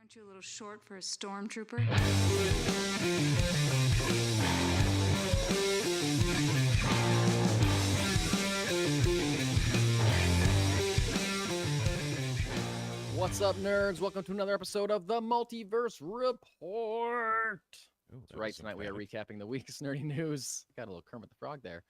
Aren't you a little short for a stormtrooper? What's up, nerds? Welcome to another episode of the Multiverse Report. That's right, tonight we are recapping the week's nerdy news. Got a little Kermit the Frog there.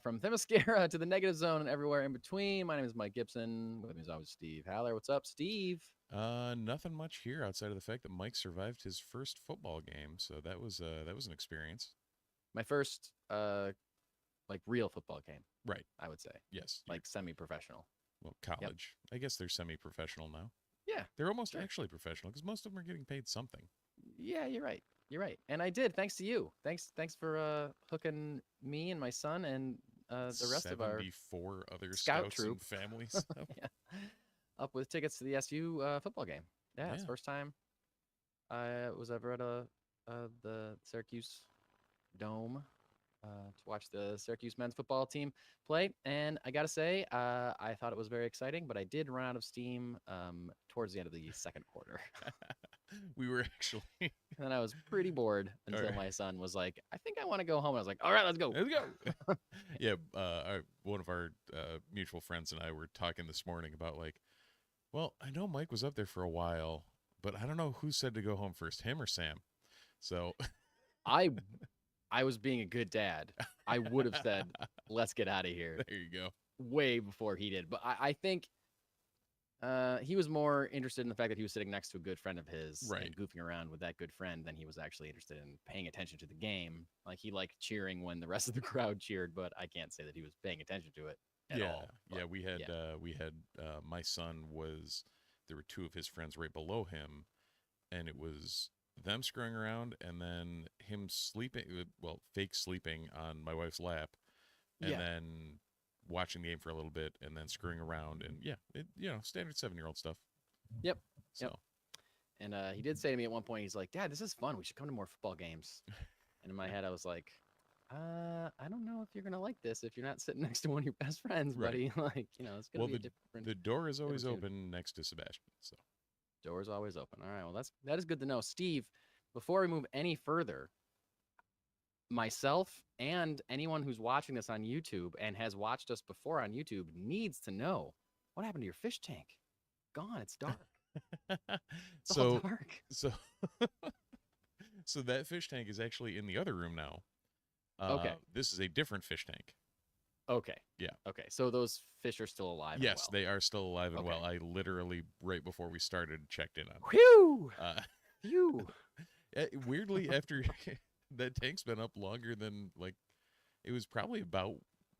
From Themyscira to the negative zone and everywhere in between. My name is Mike Gibson. With me is always Steve Haller. What's up, Steve? Nothing much here outside of the fact that Mike survived his first football game, so that was an experience. My first real football game. Right. I would say. Yes. Like semi-professional. Well, college. Yep. I guess they're semi-professional now. Yeah. They're almost actually professional because most of them are getting paid something. Yeah, you're right. You're right. And I did, thanks to you. Thanks for hooking me and my son and the rest of our 74 other scout scouts troop and families. yeah. Up with tickets to the SU football game. Yeah, it's the first time I was ever at the Syracuse Dome to watch the Syracuse men's football team play. And I got to say, I thought it was very exciting, but I did run out of steam towards the end of the second quarter. We were actually... And then I was pretty bored until my son was like, I think I want to go home. And I was like, all right, let's go. Let's go. Yeah, one of our mutual friends and I were talking this morning about well, I know Mike was up there for a while, but I don't know who said to go home first, him or Sam. So I was being a good dad. I would have said, let's get out of here. There you go. Way before he did. But I think he was more interested in the fact that he was sitting next to a good friend of his and goofing around with that good friend than he was actually interested in paying attention to the game. Like, he liked cheering when the rest of the crowd cheered, but I can't say that he was paying attention to it at all. Yeah, we had my son there were two of his friends right below him, and it was them screwing around and then him sleeping, fake sleeping on my wife's lap, and then watching the game for a little bit and then screwing around, and standard 7-year-old stuff. Yep. So. Yep. And he did say to me at one point, he's like, Dad, this is fun. We should come to more football games. And in my head, I was like, I don't know if you're going to like this if you're not sitting next to one of your best friends, buddy. It's going to be a different... The door is always open next to Sebastian, so. Door's always open. All right, well, that is good to know. Steve, before we move any further, myself and anyone who's watching this on YouTube and has watched us before on YouTube needs to know, what happened to your fish tank? Gone. It's dark. It's all dark. So that fish tank is actually in the other room now. Okay. This is a different fish tank. Okay. Yeah. Okay. So those fish are still alive. Yes, they are still alive and well. I literally, right before we started, checked in on them. Whew! Phew! Weirdly, after that tank's been up longer than, it was probably about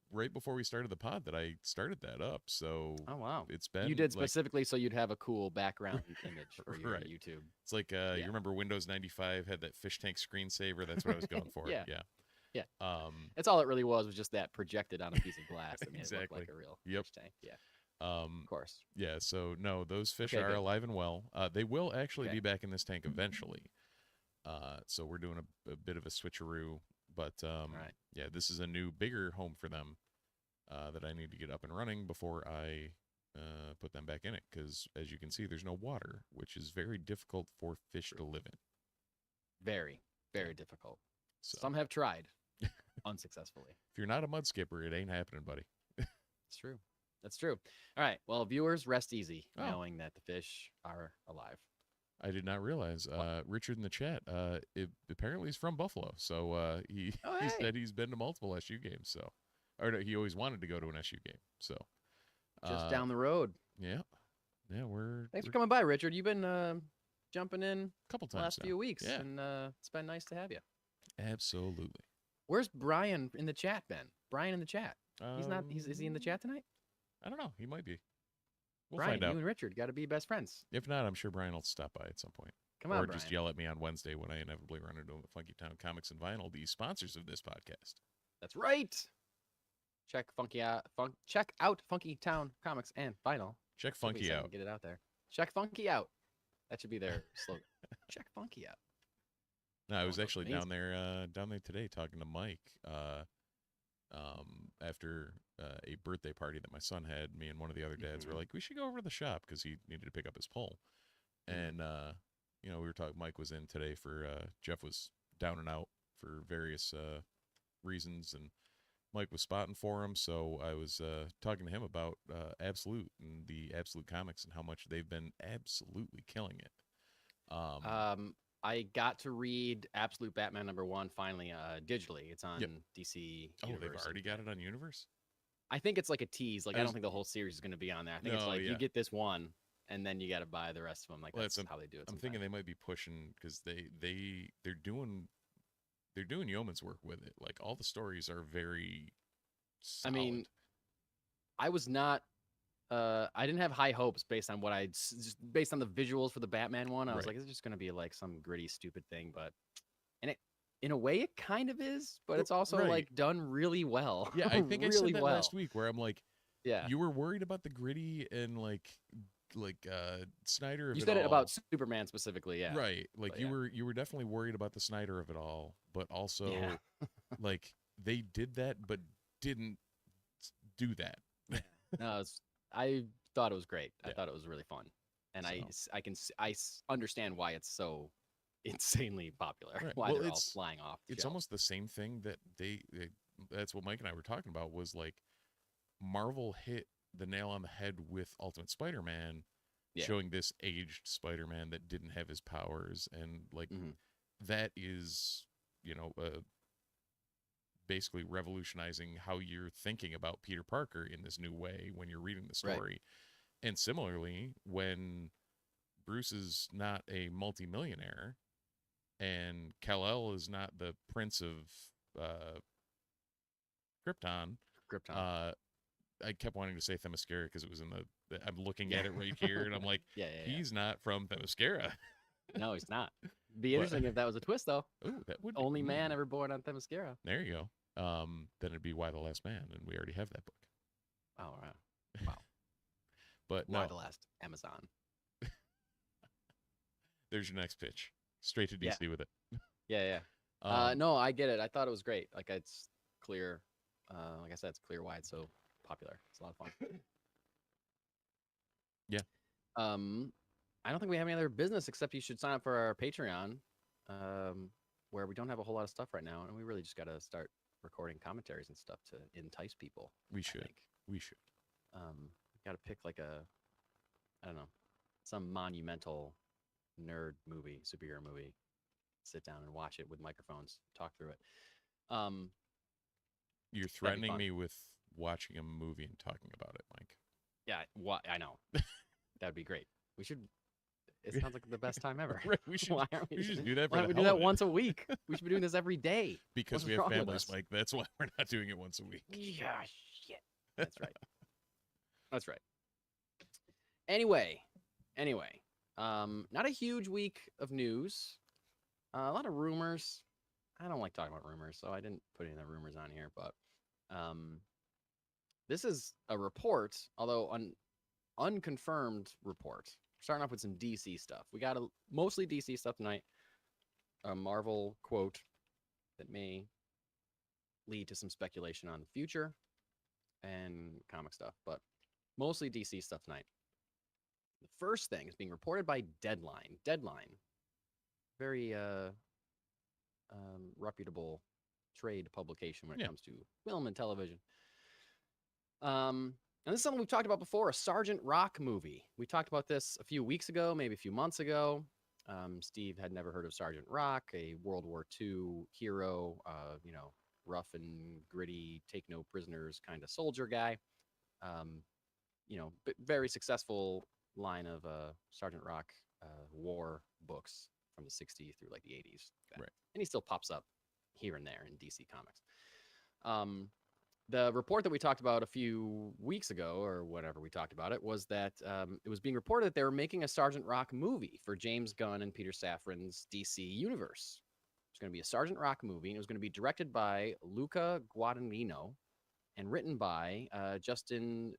right before we started the pod that I started that up. So, oh, wow. It's been... You did specifically so you'd have a cool background image for your YouTube. It's like, you remember Windows 95 had that fish tank screensaver? That's what I was going for. Yeah. Yeah. That's all it really was just that projected on a piece of glass that made exactly. it look like a real fish tank. Yeah. Of course. Yeah, so no, those fish are alive and well. They will actually be back in this tank eventually. So we're doing a bit of a switcheroo, but yeah, this is a new, bigger home for them that I need to get up and running before I put them back in it, because as you can see, there's no water, which is very difficult for fish to live in. Very, very difficult. So. Some have tried unsuccessfully. If you're not a mud skipper, it ain't happening, buddy. It's true. That's true. All right. Well, viewers, rest easy knowing that the fish are alive. I did not realize. Richard in the chat, apparently he's from Buffalo. So he said he's been to multiple SU games. So, or no, he always wanted to go to an SU game. So just down the road. Yeah. Yeah. Thanks for coming by, Richard. You've been jumping in a couple times the last now. few weeks. Yeah. And it's been nice to have you. Absolutely. Where's Brian in the chat, Ben? Brian in the chat. He's not. Is he in the chat tonight? I don't know. He might be. We'll Brian, find out. You and Richard got to be best friends. If not, I'm sure Brian will stop by at some point. Come on, or Brian. Just yell at me on Wednesday when I inevitably run into him at Funky Town Comics and Vinyl, the sponsors of this podcast. That's right. Check out Funky Town Comics and Vinyl. Check Funky out. Get it out there. Check Funky out. That should be their slogan. Check Funky out. No, I was actually down there today talking to Mike after a birthday party that my son had. Me and one of the other dads were like, we should go over to the shop because he needed to pick up his pole. And we were talking. Mike was in today for Jeff was down and out for various reasons, and Mike was spotting for him. So I was talking to him about Absolute and the Absolute comics and how much they've been absolutely killing it. I got to read Absolute Batman #1 finally digitally. It's on DC. Oh, Universe, they've already got it on Universe? I think it's like a tease. Like I don't think the whole series is going to be on there. I think it's like you get this one, and then you got to buy the rest of them. Like that's how they do it. I'm thinking they might be pushing because they're doing yeoman's work with it. Like all the stories are very solid. I mean, I was not. I didn't have high hopes based on what just based on the visuals for the Batman one. I was like, it's just going to be like some gritty, stupid thing. But in a way, it kind of is. But it's also like done really well. Yeah, I think really I said that last week where I'm like, you were worried about the gritty and like Snyder. You said it about Superman specifically, yeah. Right, like but you were definitely worried about the Snyder of it all, but also like they did that, but didn't do that. No, I thought it was great. I thought it was really fun, and I understand why it's so insanely popular. Right. Why they're all flying off. It's almost the same thing that that's what Mike and I were talking about. Was like Marvel hit the nail on the head with Ultimate Spider-Man, showing this aged Spider-Man that didn't have his powers, and like that is basically revolutionizing how you're thinking about Peter Parker in this new way when you're reading the story. Right. And similarly, when Bruce is not a multimillionaire and Kal-El is not the prince of Krypton. I kept wanting to say Themyscira because it was in I'm looking at it right here, and I'm like, he's not from Themyscira. No, he's not. Be interesting if that was a twist, though. Ooh, that would only man ever born on Themyscira. There you go. Then it'd be Y the Last Man, and we already have that book. Oh, wow. But Y the Last Amazon. There's your next pitch. Straight to DC with it. Yeah. No, I get it. I thought it was great. Like it's clear. Like I said, it's clear why it's so popular. It's a lot of fun. Yeah. I don't think we have any other business except you should sign up for our Patreon, where we don't have a whole lot of stuff right now, and we really just got to start recording commentaries and stuff to entice people. We should. Got to pick like I don't know, some monumental nerd movie, superhero movie. Sit down and watch it with microphones. Talk through it. You're threatening me with watching a movie and talking about it, Mike. Yeah, I know. That'd be great. We should. It sounds like the best time ever. Right, we should just do that. Why don't we do that once a week? We should be doing this every day. Because we have families, Mike. That's why we're not doing it once a week. Yeah, shit. That's right. That's right. Anyway, not a huge week of news. A lot of rumors. I don't like talking about rumors, so I didn't put any of the rumors on here. But this is a report, although an unconfirmed report. Starting off with some DC stuff. We got mostly DC stuff tonight. A Marvel quote that may lead to some speculation on the future and comic stuff, but mostly DC stuff tonight. The first thing is being reported by Deadline. Deadline, very reputable trade publication when it comes to film and television. And this is something we've talked about before, a Sergeant Rock movie. We talked about this a few weeks ago, maybe a few months ago. Steve had never heard of Sergeant Rock, a World War II hero, rough and gritty, take no prisoners kind of soldier guy. Very successful line of Sergeant Rock war books from the 60s through like the 80s. Right. And he still pops up here and there in DC Comics. The report that we talked about a few weeks ago, or whatever we talked about it, was that it was being reported that they were making a Sergeant Rock movie for James Gunn and Peter Safran's DC universe. It's going to be a Sergeant Rock movie, and it was going to be directed by Luca Guadagnino and written by Justin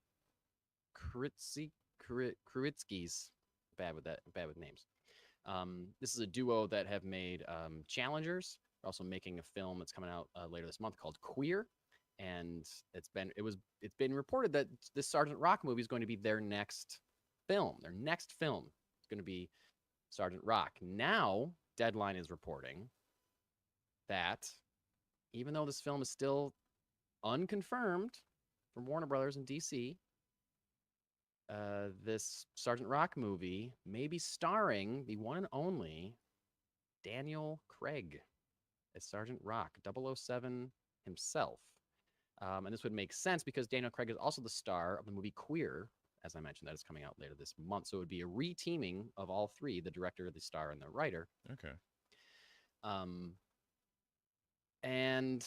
Kruvitsky's. Bad with names. This is a duo that have made Challengers. They're also making a film that's coming out later this month called Queer. And it's been reported that this Sergeant Rock movie is going to be their next film. Their next film is going to be Sergeant Rock. Now, Deadline is reporting that even though this film is still unconfirmed from Warner Brothers and DC, this Sergeant Rock movie may be starring the one and only Daniel Craig as Sergeant Rock, 007 himself. And this would make sense because Daniel Craig is also the star of the movie Queer, as I mentioned, that is coming out later this month. So it would be a re-teaming of all three, the director, the star, and the writer. Okay. And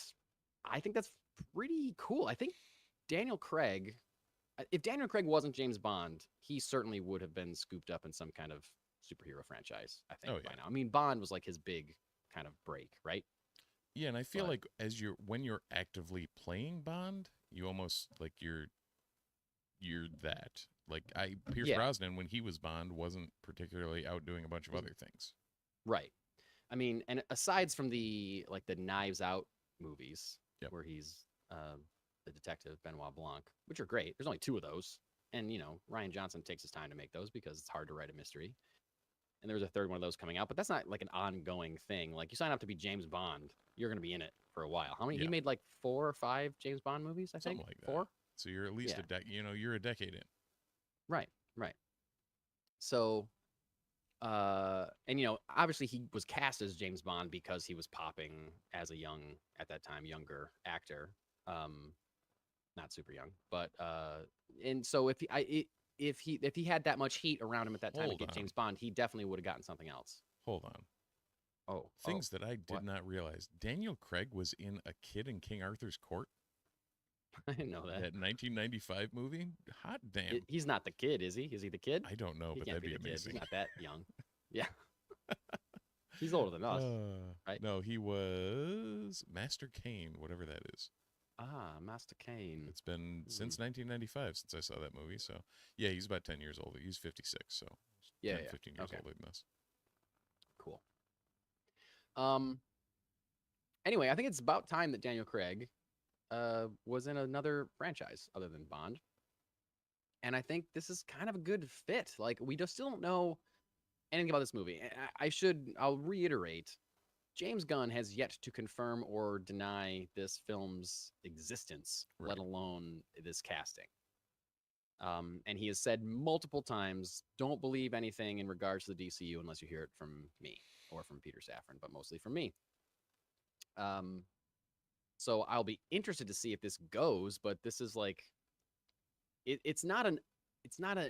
I think that's pretty cool. I think Daniel Craig, if Daniel Craig wasn't James Bond, he certainly would have been scooped up in some kind of superhero franchise, I think, by now. I mean, Bond was like his big kind of break, right? Yeah, and I feel like when you're actively playing Bond, you almost like you're that. Like Pierce Brosnan, when he was Bond, wasn't particularly out doing a bunch of other things. Right. I mean, and aside from the Knives Out movies, where he's the detective Benoit Blanc, which are great. There's only 2 of those, and Rian Johnson takes his time to make those because it's hard to write a mystery. And there's a 3rd one of those coming out, but that's not like an ongoing thing. Like, you sign up to be James Bond, you're going to be in it for a while. How many? He made like 4 or 5 James Bond movies, I think. Something like that. 4. So you're at least you're a decade in. Right. So, and obviously he was cast as James Bond because he was popping as a at that time, younger actor. Not super young, but and so if he had that much heat around him at that time to get James Bond, he definitely would have gotten something else. Hold on. Things that I did not realize. Daniel Craig was in A Kid in King Arthur's Court. I didn't know that. That 1995 movie? Hot damn. He's not the kid, is he? Is he the kid? I don't know, but that'd be amazing. He's not that young. Yeah. He's older than us, right? No, he was Master Kane, whatever that is. Ah, Master Kane. It's been since 1995 since I saw that movie. So, yeah, he's about 10 years older. He's 56, so 15 years older than us. Cool. Anyway, I think it's about time that Daniel Craig was in another franchise other than Bond. And I think this is kind of a good fit. Like, we just still don't know anything about this movie. I'll reiterate, James Gunn has yet to confirm or deny this film's existence, let alone this casting. And he has said multiple times, don't believe anything in regards to the DCU unless you hear it from me or from Peter Safran, but mostly from me. So I'll be interested to see if this goes, but this is like, it's not an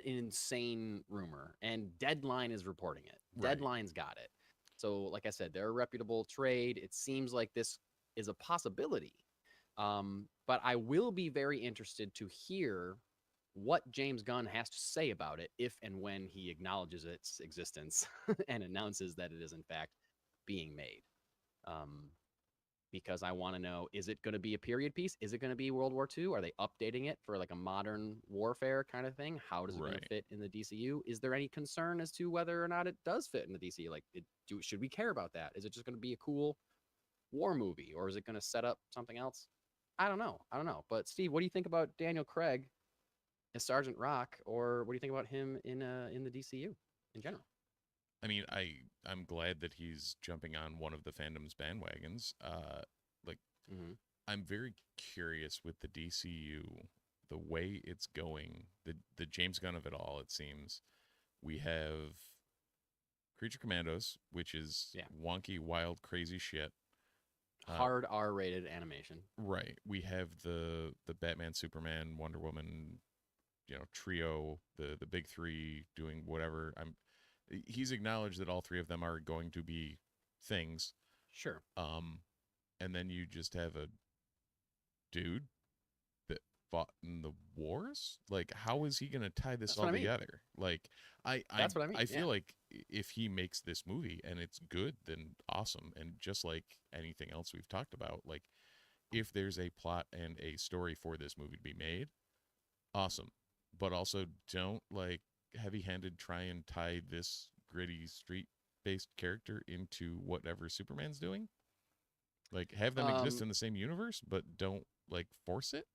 insane rumor, and Deadline is reporting it. Deadline's got it. So, like I said, they're a reputable trade. It seems like this is a possibility. But I will be very interested to hear what James Gunn has to say about it if and when he acknowledges its existence and announces that it is, in fact, being made. Because I want to know, is it going to be a period piece? Is it going to be World War II? Are they updating it for like a modern warfare kind of thing? How does it going to fit in the DCU? Is there any concern as to whether or not it does fit in the DCU? Like, should we care about that? Is it just going to be a cool war movie, or is it going to set up something else? I don't know. But Steve, what do you think about Daniel Craig as Sergeant Rock, or what do you think about him in the DCU in general? I mean, I'm glad that he's jumping on one of the fandom's bandwagons. I'm very curious with the DCU, the way it's going, the James Gunn of it all, it seems. We have Creature Commandos, which is wonky, wild, crazy shit. Hard R-rated animation. Right. We have the Batman, Superman, Wonder Woman, trio, the big 3 doing whatever. He's acknowledged that all 3 of them are going to be things. Sure. And then you just have a dude that fought in the wars. Like, how is he going to tie this all together? Like, That's what I mean. I feel like if he makes this movie and it's good, then awesome. And just like anything else we've talked about, like, if there's a plot and a story for this movie to be made, awesome. But also don't heavy-handed try and tie this gritty street-based character into whatever Superman's doing. Like, have them exist in the same universe, but don't force it.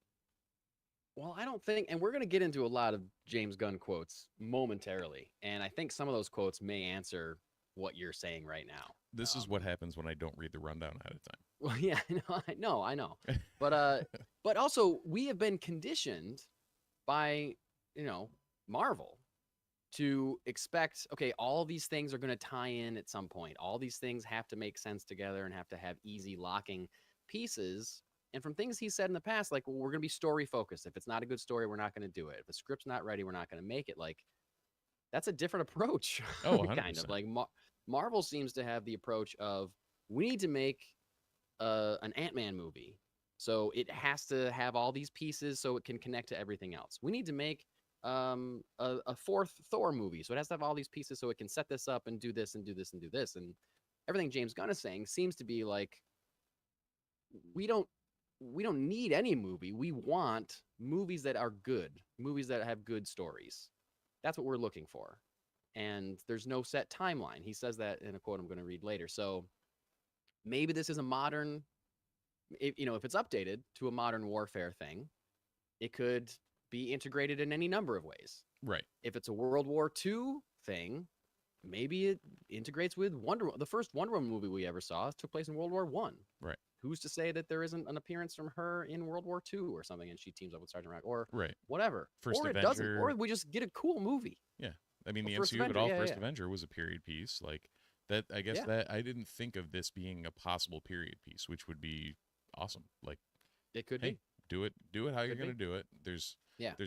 Well, I don't think, and we're going to get into a lot of James Gunn quotes momentarily, and I think some of those quotes may answer what you're saying right now. This is what happens when I don't read the rundown ahead of time. Well, yeah, I know. But also we have been conditioned by, Marvel to expect, okay, all these things are going to tie in at some point. All these things have to make sense together and have to have easy locking pieces. And from things he said in the past, like, well, we're going to be story focused. If it's not a good story, we're not going to do it. If the script's not ready, we're not going to make it. Like, that's a different approach. Oh, 100%. Kind of like Marvel seems to have the approach of, we need to make an Ant-Man movie. So it has to have all these pieces so it can connect to everything else. We need to make a fourth Thor movie. So it has to have all these pieces so it can set this up and do this and do this and do this. And everything James Gunn is saying seems to be like, we don't need any movie. We want movies that are good, movies that have good stories. That's what we're looking for. And there's no set timeline. He says that in a quote I'm going to read later. So maybe this is a modern, if it's updated to a modern warfare thing, it could be integrated in any number of ways. Right. If it's a World War II thing, maybe it integrates with the first Wonder Woman movie we ever saw took place in World War I. Right. Who's to say that there isn't an appearance from her in World War II or something, and she teams up with Sergeant Rock or whatever. First or Avenger. It doesn't, or we just get a cool movie. Yeah. I mean, the First MCU, Avenger, but First Avenger was a period piece. Like that, I guess that I didn't think of this being a possible period piece, which would be awesome. Like it could be. Do it how you're going to do it. There's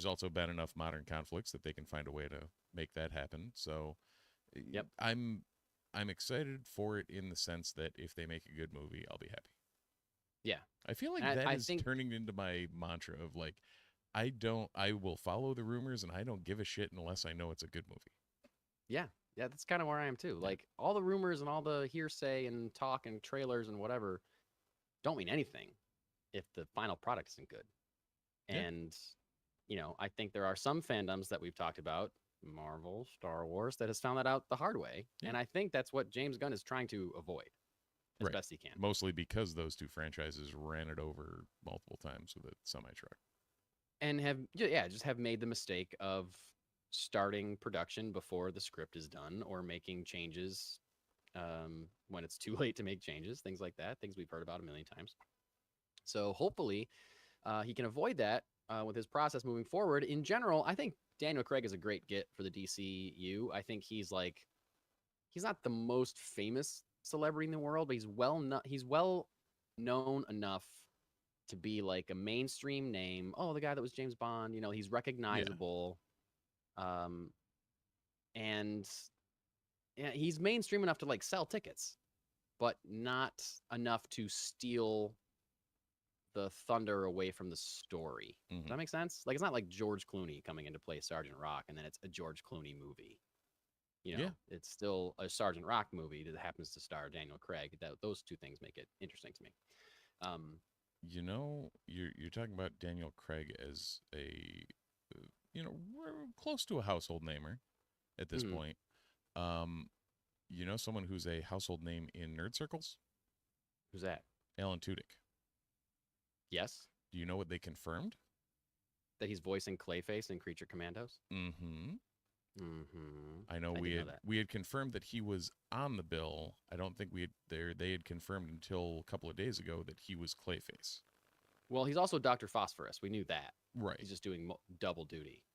also been enough modern conflicts that they can find a way to make that happen. So I'm excited for it in the sense that if they make a good movie, I'll be happy. Yeah. I feel like that is turning into my mantra of like, I will follow the rumors and I don't give a shit unless I know it's a good movie. Yeah. Yeah, that's kind of where I am too. Like all the rumors and all the hearsay and talk and trailers and whatever don't mean anything if the final product isn't good. And, I think there are some fandoms that we've talked about, Marvel, Star Wars, that has found that out the hard way. Yeah. And I think that's what James Gunn is trying to avoid as best he can. Mostly because those two franchises ran it over multiple times with a semi-truck. And just have made the mistake of starting production before the script is done or making changes when it's too late to make changes, things like that, things we've heard about a million times. So hopefully he can avoid that with his process moving forward. In general, I think Daniel Craig is a great get for the DCU. I think he's not the most famous celebrity in the world, but he's well known enough to be like a mainstream name. Oh, the guy that was James Bond, he's recognizable. And he's mainstream enough to like sell tickets, but not enough to steal the thunder away from the story. Does that make sense? Like, it's not like George Clooney coming in to play Sergeant Rock and then it's a George Clooney movie. It's still a Sergeant Rock movie that happens to star Daniel Craig. Those two things make it interesting to me. You're talking about Daniel Craig as a, close to a household namer at this point. Someone who's a household name in nerd circles? Who's that? Alan Tudyk. Yes. Do you know what they confirmed? That he's voicing Clayface in Creature Commandos? I know we had confirmed that he was on the bill. I don't think they had confirmed until a couple of days ago that he was Clayface. Well, he's also Dr. Phosphorus. We knew that. Right. He's just doing double duty.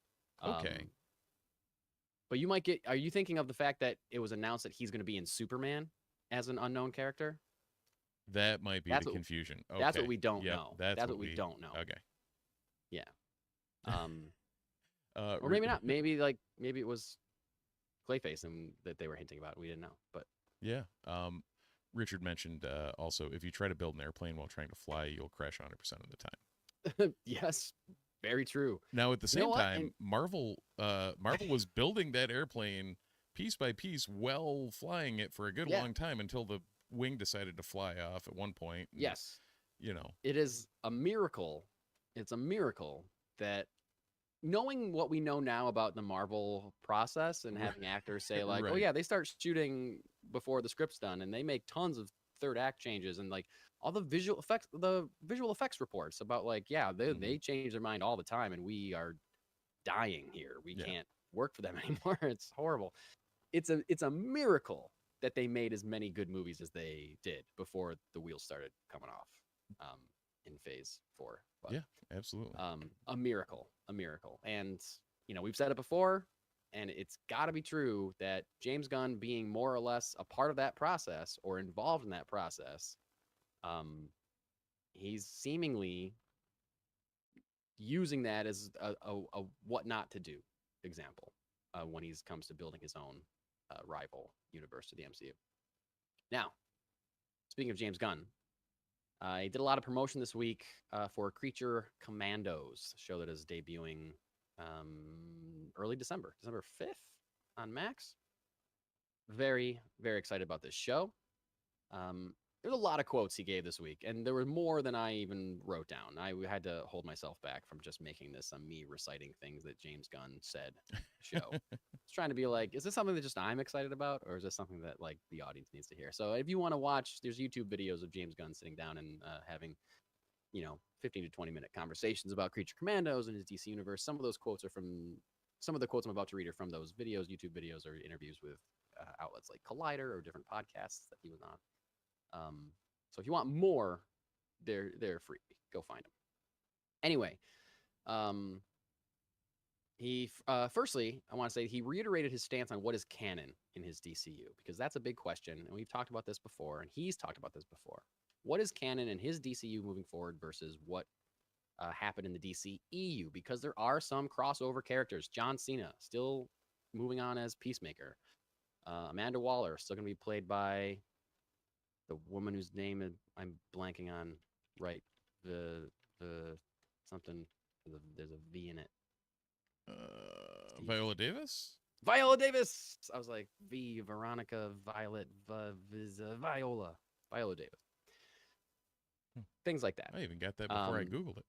Okay. But are you thinking of the fact that it was announced that he's going to be in Superman as an unknown character? That might be the confusion. Okay. That's what we don't know. That's what we don't know. Okay. Yeah. Or maybe not. Maybe it was Clayface and that they were hinting about. We didn't know. But yeah. Richard mentioned also, if you try to build an airplane while trying to fly, you'll crash 100% of the time. Yes. Very true. Now, at the same time, Marvel was building that airplane piece by piece while flying it for a good long time until the wing decided to fly off at one point. And, yes. It is a miracle. It's a miracle that knowing what we know now about the Marvel process and having actors say like, oh yeah, they start shooting before the script's done and they make tons of third act changes and like all the visual effects reports about like, yeah, they change their mind all the time and we are dying here. We can't work for them anymore. It's horrible. It's a miracle that they made as many good movies as they did before the wheels started coming off in Phase 4. But, yeah, absolutely. A miracle. And, we've said it before, and it's got to be true that James Gunn being more or less a part of that process or involved in that process, he's seemingly using that as a what not to do example when he comes to building his own rival universe to the MCU. Now, speaking of James Gunn, he did a lot of promotion this week for Creature Commandos, a show that is debuting early December 5th on Max. Very, very excited about this show. There's a lot of quotes he gave this week, and there were more than I even wrote down. I had to hold myself back from just making this me reciting things that James Gunn said show. I was trying to be like, is this something that just I'm excited about, or is this something that like the audience needs to hear? So if you want to watch, there's YouTube videos of James Gunn sitting down and having 15 to 20 minute conversations about Creature Commandos and his DC universe. Some of those quotes are from some of the quotes I'm about to read are from those videos, YouTube videos, or interviews with outlets like Collider or different podcasts that he was on. So if you want more, they're free. Go find them. Anyway, he firstly, I want to say he reiterated his stance on what is canon in his DCU, because that's a big question, and we've talked about this before, and he's talked about this before. What is canon in his DCU moving forward versus what happened in the DCEU? Because there are some crossover characters. John Cena still moving on as Peacemaker. Amanda Waller still going to be played by the woman whose name I'm blanking on. Right, the something. There's a V in it. Viola Davis. Viola Davis. I was like Veronica, Violet, Viola Davis. Things like that. I even got that before I Googled it.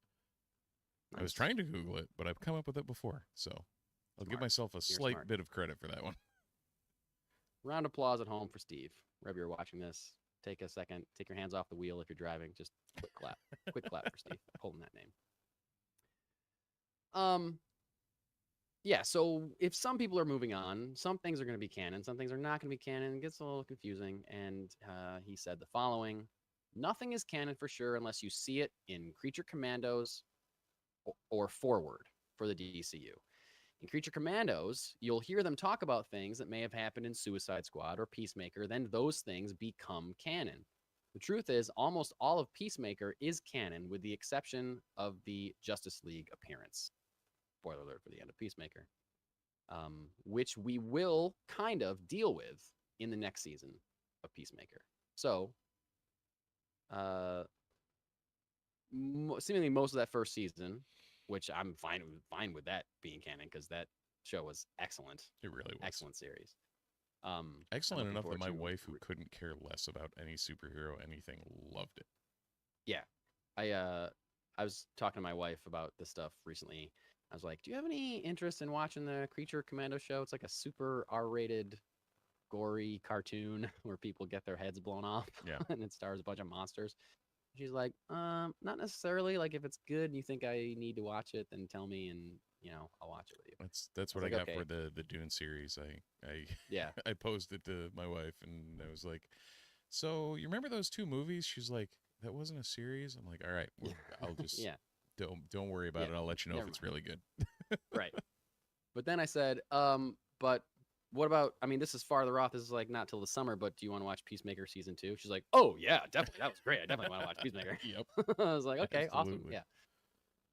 Nice. I was trying to Google it, but I've come up with it before, so I'll give myself a slight bit of credit for that one. Round of applause at home for Steve. Wherever you're watching this, take a second, take your hands off the wheel if you're driving. Just quick clap. Quick clap for Steve holding that name. Yeah, so if some people are moving on, some things are going to be canon, some things are not going to be canon. It gets a little confusing. And he said the following: nothing is canon for sure unless you see it in Creature Commandos or Forward for the DCU. In Creature Commandos, you'll hear them talk about things that may have happened in Suicide Squad or Peacemaker. Then those things become canon. The truth is, almost all of Peacemaker is canon, with the exception of the Justice League appearance. Spoiler alert for the end of Peacemaker. Which we will kind of deal with in the next season of Peacemaker. So, seemingly most of that first season, which I'm fine with that being canon, because that show was excellent. It really was. Excellent series. Excellent enough that my wife, who couldn't care less about any superhero anything, loved it. Yeah. I was talking to my wife about this stuff recently. I was like, do you have any interest in watching the Creature Commando show? It's like a super R-rated, gory cartoon where people get their heads blown off. Yeah. And it stars a bunch of monsters. She's like, not necessarily. Like, if it's good and you think I need to watch it, then tell me, and I'll watch it with you. That's what I got for the Dune series. Yeah. I posed it to my wife, and I was like, so you remember those two movies? She's like, that wasn't a series. I'm like, all right, I'll just don't worry about it. I'll let you know if it's really good. Right. But then I said, but what about, this is farther off. This is like not till the summer, but do you want to watch Peacemaker season 2? She's like, oh yeah, definitely. That was great. I definitely want to watch Peacemaker. Yep. I was like, okay, Absolutely.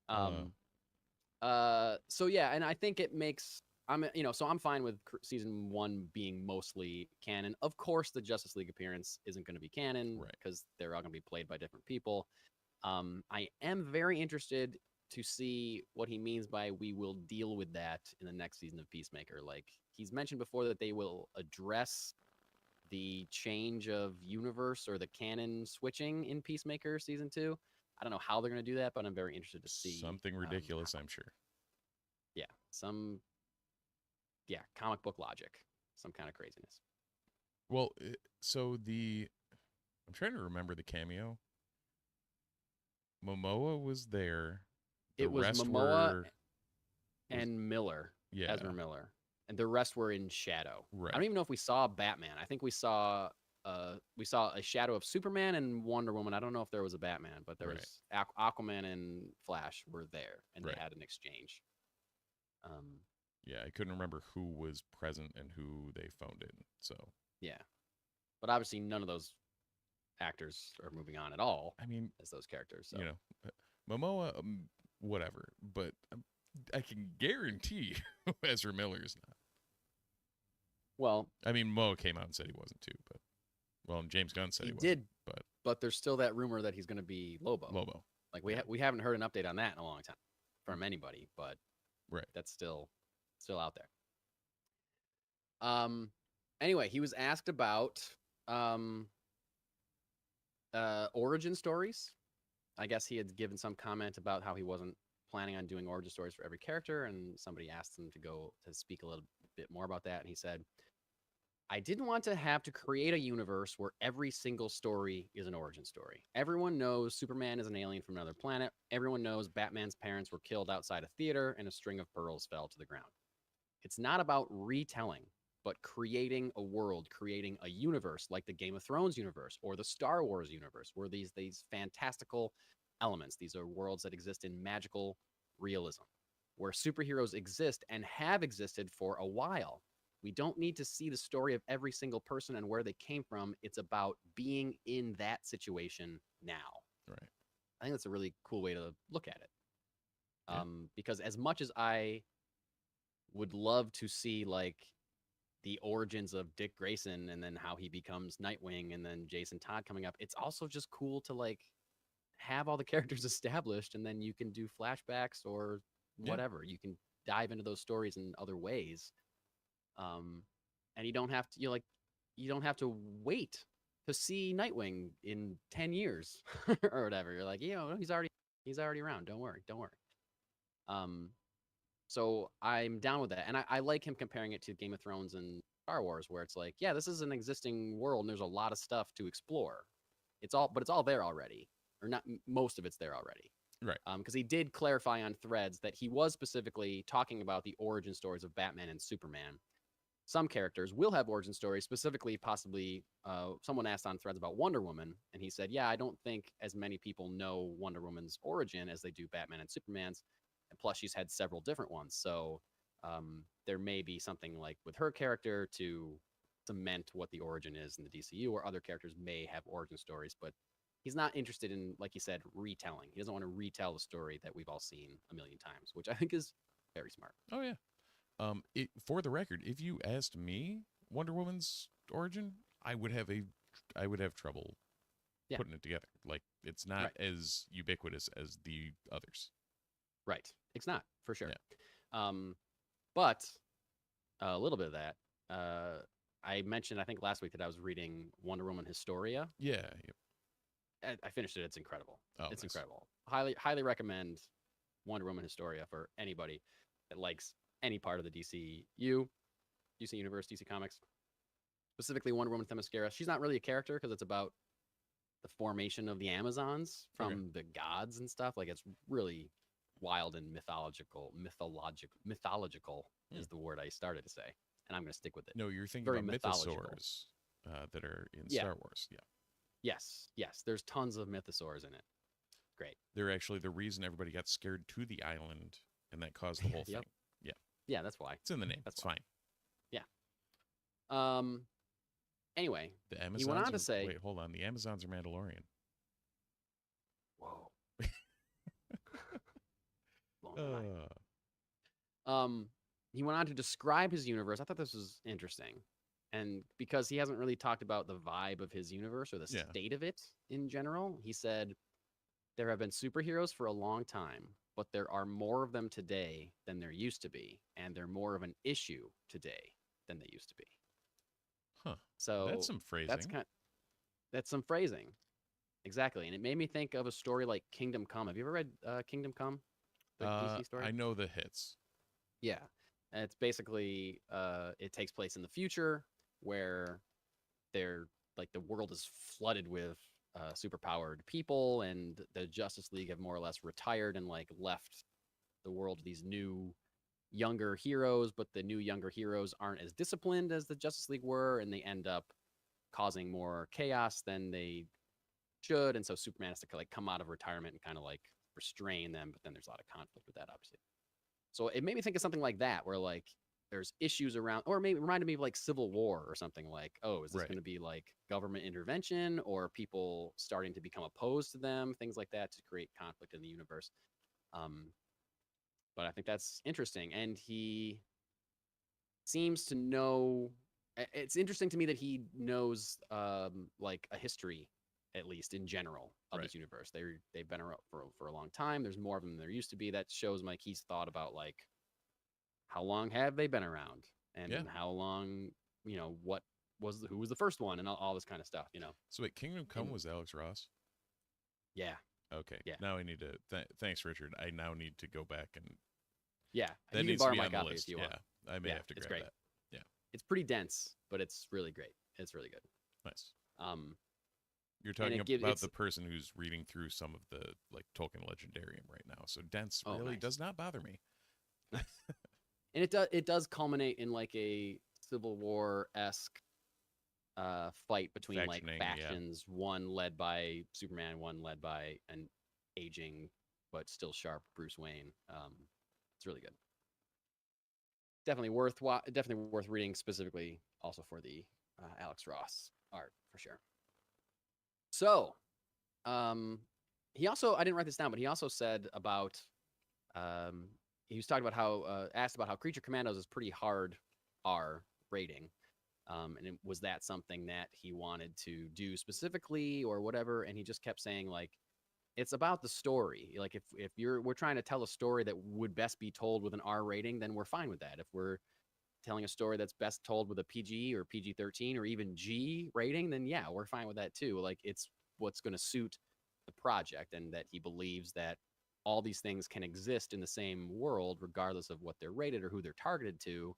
Awesome. Yeah. So yeah, and I think it makes, so I'm fine with season 1 being mostly canon. Of course, the Justice League appearance isn't going to be canon, right, because they're all going to be played by different people. I am very interested to see what he means by we will deal with that in the next season of Peacemaker. Like, he's mentioned before that they will address the change of universe or the canon switching in Peacemaker season 2. I don't know how they're going to do that, but I'm very interested to see. Something ridiculous, I'm sure. Yeah. Comic book logic. Some kind of craziness. Well, so I'm trying to remember the cameo. Momoa was there. It was Momoa and Miller. Yeah. Ezra Miller. and the rest were in shadow. Right. I don't even know if we saw Batman. I think we saw a shadow of Superman and Wonder Woman. I don't know if there was a Batman, but there was Aquaman and Flash were there, and they had an exchange. Yeah, I couldn't remember who was present and who they phoned in. So yeah, but obviously none of those actors are moving on at all. I mean, as those characters, so. You know, Momoa, whatever, but I can guarantee Ezra Miller is not. Well, I mean, Momoa came out and said he wasn't too, but and James Gunn said he did, wasn't, but there's still that rumor that he's going to be Lobo. Like we haven't heard an update on that in a long time from anybody, but that's still out there. Anyway, he was asked about origin stories. I guess he had given some comment about how he wasn't planning on doing origin stories for every character, and somebody asked him to speak a little bit more about that, and he said, I didn't want to have to create a universe where every single story is an origin story. Everyone knows Superman is an alien from another planet. Everyone knows Batman's parents were killed outside a theater and a string of pearls fell to the ground. It's not about retelling, but creating a world, creating a universe like the Game of Thrones universe or the Star Wars universe, where these fantastical elements, these are worlds that exist in magical realism, where superheroes exist and have existed for a while. We don't need to see the story of every single person and where they came from. It's about being in that situation now. Right. I think that's a really cool way to look at it. Because as much as I would love to see like the origins of Dick Grayson and then how he becomes Nightwing and then Jason Todd coming up, it's also just cool to like have all the characters established, and then you can do flashbacks or whatever. You can dive into those stories in other ways. And you don't have to wait to see Nightwing in 10 years or whatever. You're like, he's already around. Don't worry. So I'm down with that. And I like him comparing it to Game of Thrones and Star Wars, where it's like, this is an existing world and there's a lot of stuff to explore. It's all there already, or not. Most of it's there already. Right. Because he did clarify on Threads that he was specifically talking about the origin stories of Batman and Superman. Some characters will have origin stories, specifically, possibly, someone asked on Threads about Wonder Woman, and he said, I don't think as many people know Wonder Woman's origin as they do Batman and Superman's, and plus she's had several different ones, so there may be something like with her character to cement what the origin is in the DCU, or other characters may have origin stories, but he's not interested in, like you said, retelling. He doesn't want to retell the story that we've all seen a million times, which I think is very smart. Oh, yeah. For the record, if you asked me Wonder Woman's origin, I would have trouble putting it together. Like, it's not as ubiquitous as the others. Right. It's not, for sure. Yeah. But a little bit of that. I mentioned, I think last week, that I was reading Wonder Woman Historia. Yeah. I finished it. It's incredible. It's nice. Incredible. Highly recommend Wonder Woman Historia for anybody that likes any part of the DC Universe, DC Comics, specifically Wonder Woman Themyscira. She's not really a character because it's about the formation of the Amazons from the gods and stuff. Like, it's really wild and mythological is the word I started to say, and I'm going to stick with it. No, you're thinking very about mythological. mythosaurs that are in Star Wars. Yeah. Yes. There's tons of mythosaurs in it. Great. They're actually the reason everybody got scared to the island, and that caused the whole thing. Yeah, that's why. It's in the name. That's fine. Yeah. Anyway, the Amazons. He went on to say, "Wait, hold on. The Amazons are Mandalorian." Whoa. He went on to describe his universe. I thought this was interesting, and because he hasn't really talked about the vibe of his universe or the state of it in general, he said, "There have been superheroes for a long time, but there are more of them today than there used to be, and they're more of an issue today than they used to be." Huh. So that's some phrasing. That's some phrasing. Exactly. And it made me think of a story like Kingdom Come. Have you ever read Kingdom Come? The DC story? I know the hits. Yeah. And it's basically it takes place in the future where the world is flooded with superpowered people, and the Justice League have more or less retired and like left the world to these new younger heroes, but the new younger heroes aren't as disciplined as the Justice League were, and they end up causing more chaos than they should. And so Superman has to like come out of retirement and kind of like restrain them, but then there's a lot of conflict with that, obviously. So it made me think of something like that, where like there's issues around, or maybe it reminded me of like Civil War or something. Like, oh, is this going to be like government intervention or people starting to become opposed to them, things like that, to create conflict in the universe. But I think that's interesting, and he seems to know. It's interesting to me that he knows like a history, at least in general, of this universe. They've been around for a long time. There's more of them than there used to be. That shows like he's thought about like how long have they been around, and how long, you know, who was the first one, and all this kind of stuff, you know. So wait, Kingdom Come was Alex Ross? Yeah. Okay. Yeah. Now I need to. Thanks, Richard. I now need to go back and. Yeah. That you needs can to borrow be my on the copy list. if you want. I may have to grab that. Yeah. It's pretty dense, but it's really great. It's really good. Nice. Um, You're talking about the person who's reading through some of the like Tolkien Legendarium right now. So dense really does not bother me. And it does culminate in like a Civil War-esque fight between like factions, one led by Superman, one led by an aging but still sharp Bruce Wayne. It's really good. Definitely worth reading, specifically also for the Alex Ross art, for sure. So, he also, I didn't write this down, but he also said about, he was talking about how, asked about how Creature Commandos is pretty hard R rating. And was that something that he wanted to do specifically or whatever? And he just kept saying like, it's about the story. Like if we're trying to tell a story that would best be told with an R rating, then we're fine with that. If we're telling a story that's best told with a PG or PG-13 or even G rating, then yeah, we're fine with that too. Like it's what's going to suit the project, and that he believes that all these things can exist in the same world regardless of what they're rated or who they're targeted to.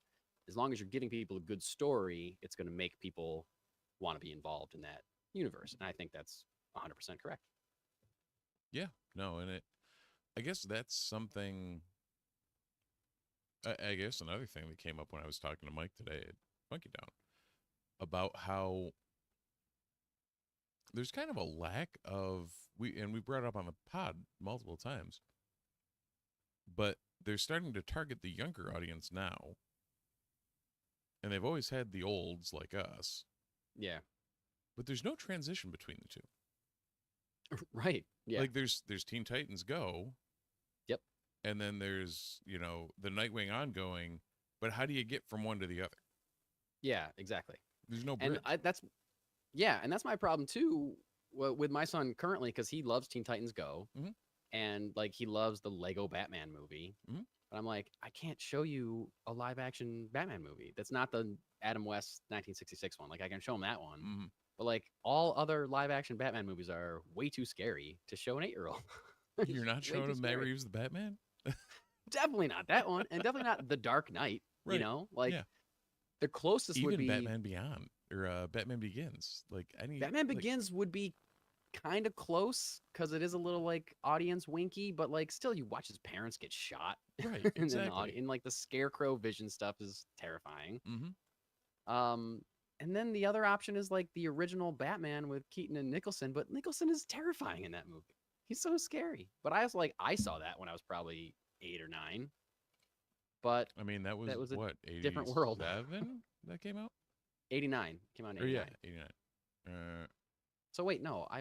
As long as you're giving people a good story, it's going to make people want to be involved in that universe. And I think that's 100% correct. Yeah, no, and I guess that's something. I guess another thing that came up when I was talking to Mike today at Monkey Down about how there's kind of a lack of we brought it up on the pod multiple times, but they're starting to target the younger audience now, and they've always had the olds like us. Yeah, but there's no transition between the two. Right. Yeah. Like there's Teen Titans Go. Yep. And then there's, you know, the Nightwing ongoing, but how do you get from one to the other? Yeah, exactly. There's no bridge. And that's my problem too with my son currently, because he loves Teen Titans Go, and like he loves the Lego Batman movie. But I'm like, I can't show you a live action Batman movie. That's not the Adam West 1966 one. Like I can show him that one. But like all other live action Batman movies are way too scary to show an 8-year-old. You're not showing him Matt Reeves the Batman? Definitely not that one, and definitely not The Dark Knight. Right. You know, like the closest even would be Batman Beyond or Batman Begins. Like Batman Begins would be kind of close because it is a little like audience winky, but like still you watch his parents get shot. Right. And Exactly. then like the Scarecrow Vision stuff is terrifying. And then the other option is like the original Batman with Keaton and Nicholson, but Nicholson is terrifying in that movie. He's so scary. But I saw that when I was probably 8 or 9. But I mean, that was what, 87 different world. that came out? 89 came out in 89. Yeah, 89. So wait, no, I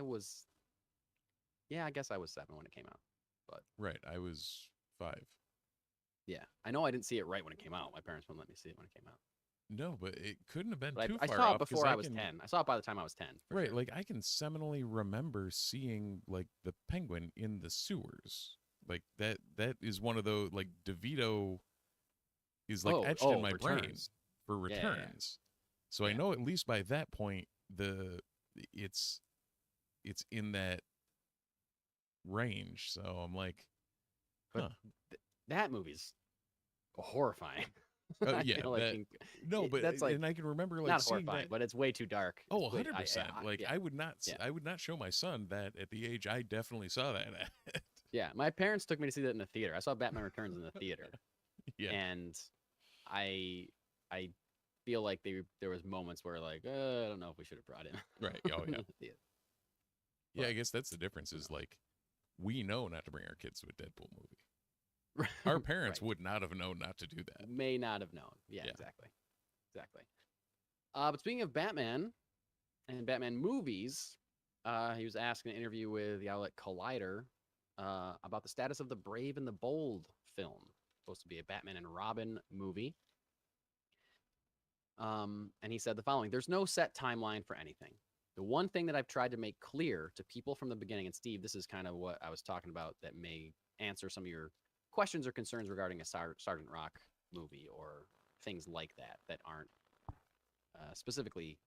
guess I was 7 when it came out. But right, I was 5. Yeah, I know I didn't see it right when it came out. My parents wouldn't let me see it when it came out. No, but it couldn't have been too I far saw off, it before I was 10. I saw it by the time I was 10. Right, sure. like I can seminally remember seeing like the Penguin in the sewers. Like that is one of those, like DeVito is like etched in my brain for Returns. So I know at least by that point it's in that range. So I'm like, but that movie's horrifying. Yeah, that's like, and I can remember like not seeing horrifying, that, but it's way too dark. Oh, 100%. Like I would not show my son that at the age I definitely saw that at. Yeah, my parents took me to see that in the theater. I saw Batman Returns in the theater. Yeah. And I feel like there was moments where like I don't know if we should have brought him. Right. Oh yeah. Yeah, I guess that's the difference. Is like we know not to bring our kids to a Deadpool movie. Our parents would not have known not to do that. May not have known. Yeah. Exactly. But speaking of Batman and Batman movies, he was asked in an interview with the outlet Collider about the status of the Brave and the Bold film. Supposed to be a Batman and Robin movie. And he said the following: "There's no set timeline for anything. The one thing that I've tried to make clear to people from the beginning," and Steve, this is kind of what I was talking about that may answer some of your questions or concerns regarding a Sergeant Rock movie or things like that aren't specifically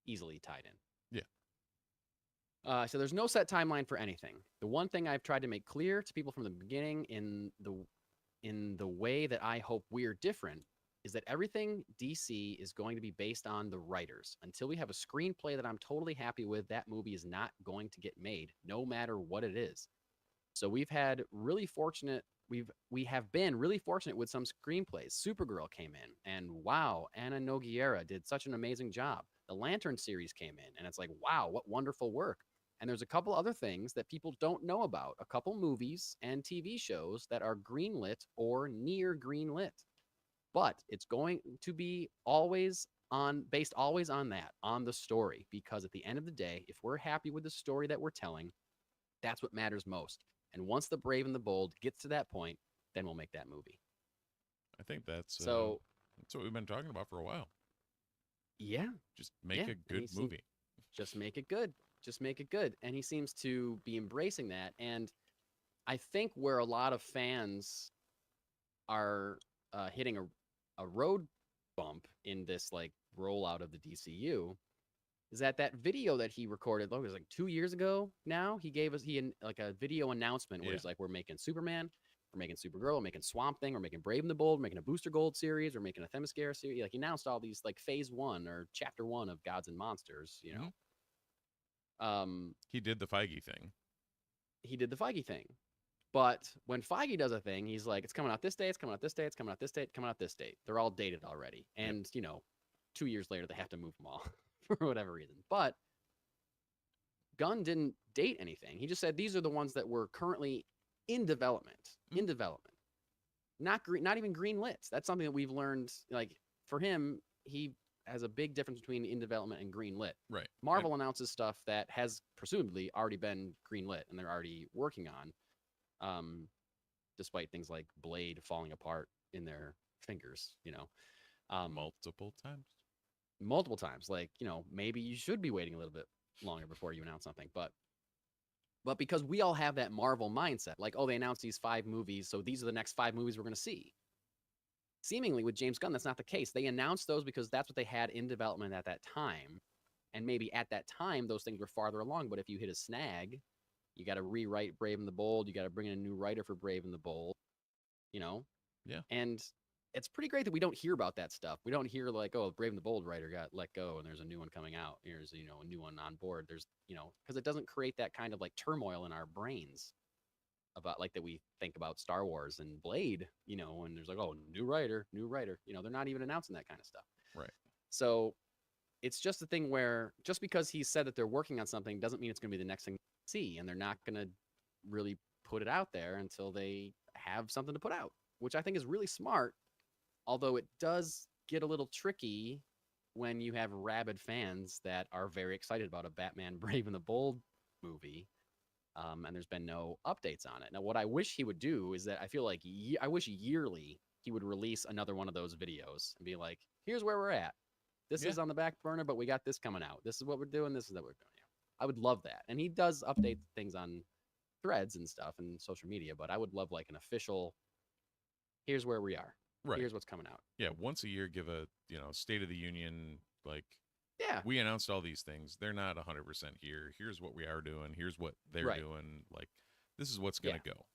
easily tied in. Yeah. So there's no set timeline for anything. The one thing I've tried to make clear to people from the beginning in the way that I hope we're different is that everything DC is going to be based on the writers. Until we have a screenplay that I'm totally happy with, that movie is not going to get made, no matter what it is. So we have been really fortunate with some screenplays. Supergirl came in, and wow, Anna Nogueira did such an amazing job. The Lantern series came in, and it's like, wow, what wonderful work. And there's a couple other things that people don't know about, a couple movies and TV shows that are greenlit or near greenlit. But it's going to be based always on the story, because at the end of the day, if we're happy with the story that we're telling, that's what matters most. And once the Brave and the Bold gets to that point, then we'll make that movie. I think that's what we've been talking about for a while. Yeah. Just make a good movie. Just make it good. Just make it good. And he seems to be embracing that. And I think where a lot of fans are hitting a road bump in this like rollout of the DCU is that video that he recorded, it was like 2 years ago now. He gave us like a video announcement where he's like, we're making Superman, we're making Supergirl, we're making Swamp Thing, we're making Brave and the Bold, we're making a Booster Gold series, we're making a Themyscira series. Like he announced all these like phase 1 or chapter 1 of Gods and Monsters, you know. He did the Feige thing. But when Feige does a thing, he's like, it's coming out this day, it's coming out this day, it's coming out this date, it's coming out this date. They're all dated already. And, 2 years later, they have to move them all for whatever reason. But Gunn didn't date anything. He just said, these are the ones that were currently in development. Not even green lit. That's something that we've learned. Like, for him, he has a big difference between in development and green lit. Right. Marvel announces stuff that has presumably already been green lit and they're already working on. Despite things like Blade falling apart in their fingers, multiple times. Like, maybe you should be waiting a little bit longer before you announce something. But because we all have that Marvel mindset, like, oh, they announced these 5 movies, so these are the next 5 movies we're going to see. Seemingly with James Gunn, that's not the case. They announced those because that's what they had in development at that time. And maybe at that time, those things were farther along. But if you hit a snag, you got to rewrite Brave and the Bold. You got to bring in a new writer for Brave and the Bold, Yeah. And it's pretty great that we don't hear about that stuff. We don't hear like, oh, Brave and the Bold writer got let go and there's a new one coming out. Here's, a new one on board. There's, because it doesn't create that kind of like turmoil in our brains about like that we think about Star Wars and Blade, and there's like, oh, new writer. They're not even announcing that kind of stuff. Right. So it's just a thing where just because he said that they're working on something doesn't mean it's going to be the next thing to see, and they're not going to really put it out there until they have something to put out, which I think is really smart, although it does get a little tricky when you have rabid fans that are very excited about a Batman Brave and the Bold movie, and there's been no updates on it. Now, what I wish he would do is that I feel like I wish yearly he would release another one of those videos and be like, here's where we're at. This is on the back burner, but we got this coming out. This is what we're doing. This is what we're doing. I would love that. And he does update things on threads and stuff and social media, but I would love like an official, here's where we are. Right. Here's what's coming out. Yeah. Once a year, give a, State of the Union, like, yeah, we announced all these things. They're not 100% here. Here's what we are doing. Here's what they're doing. Like, this is what's going to go.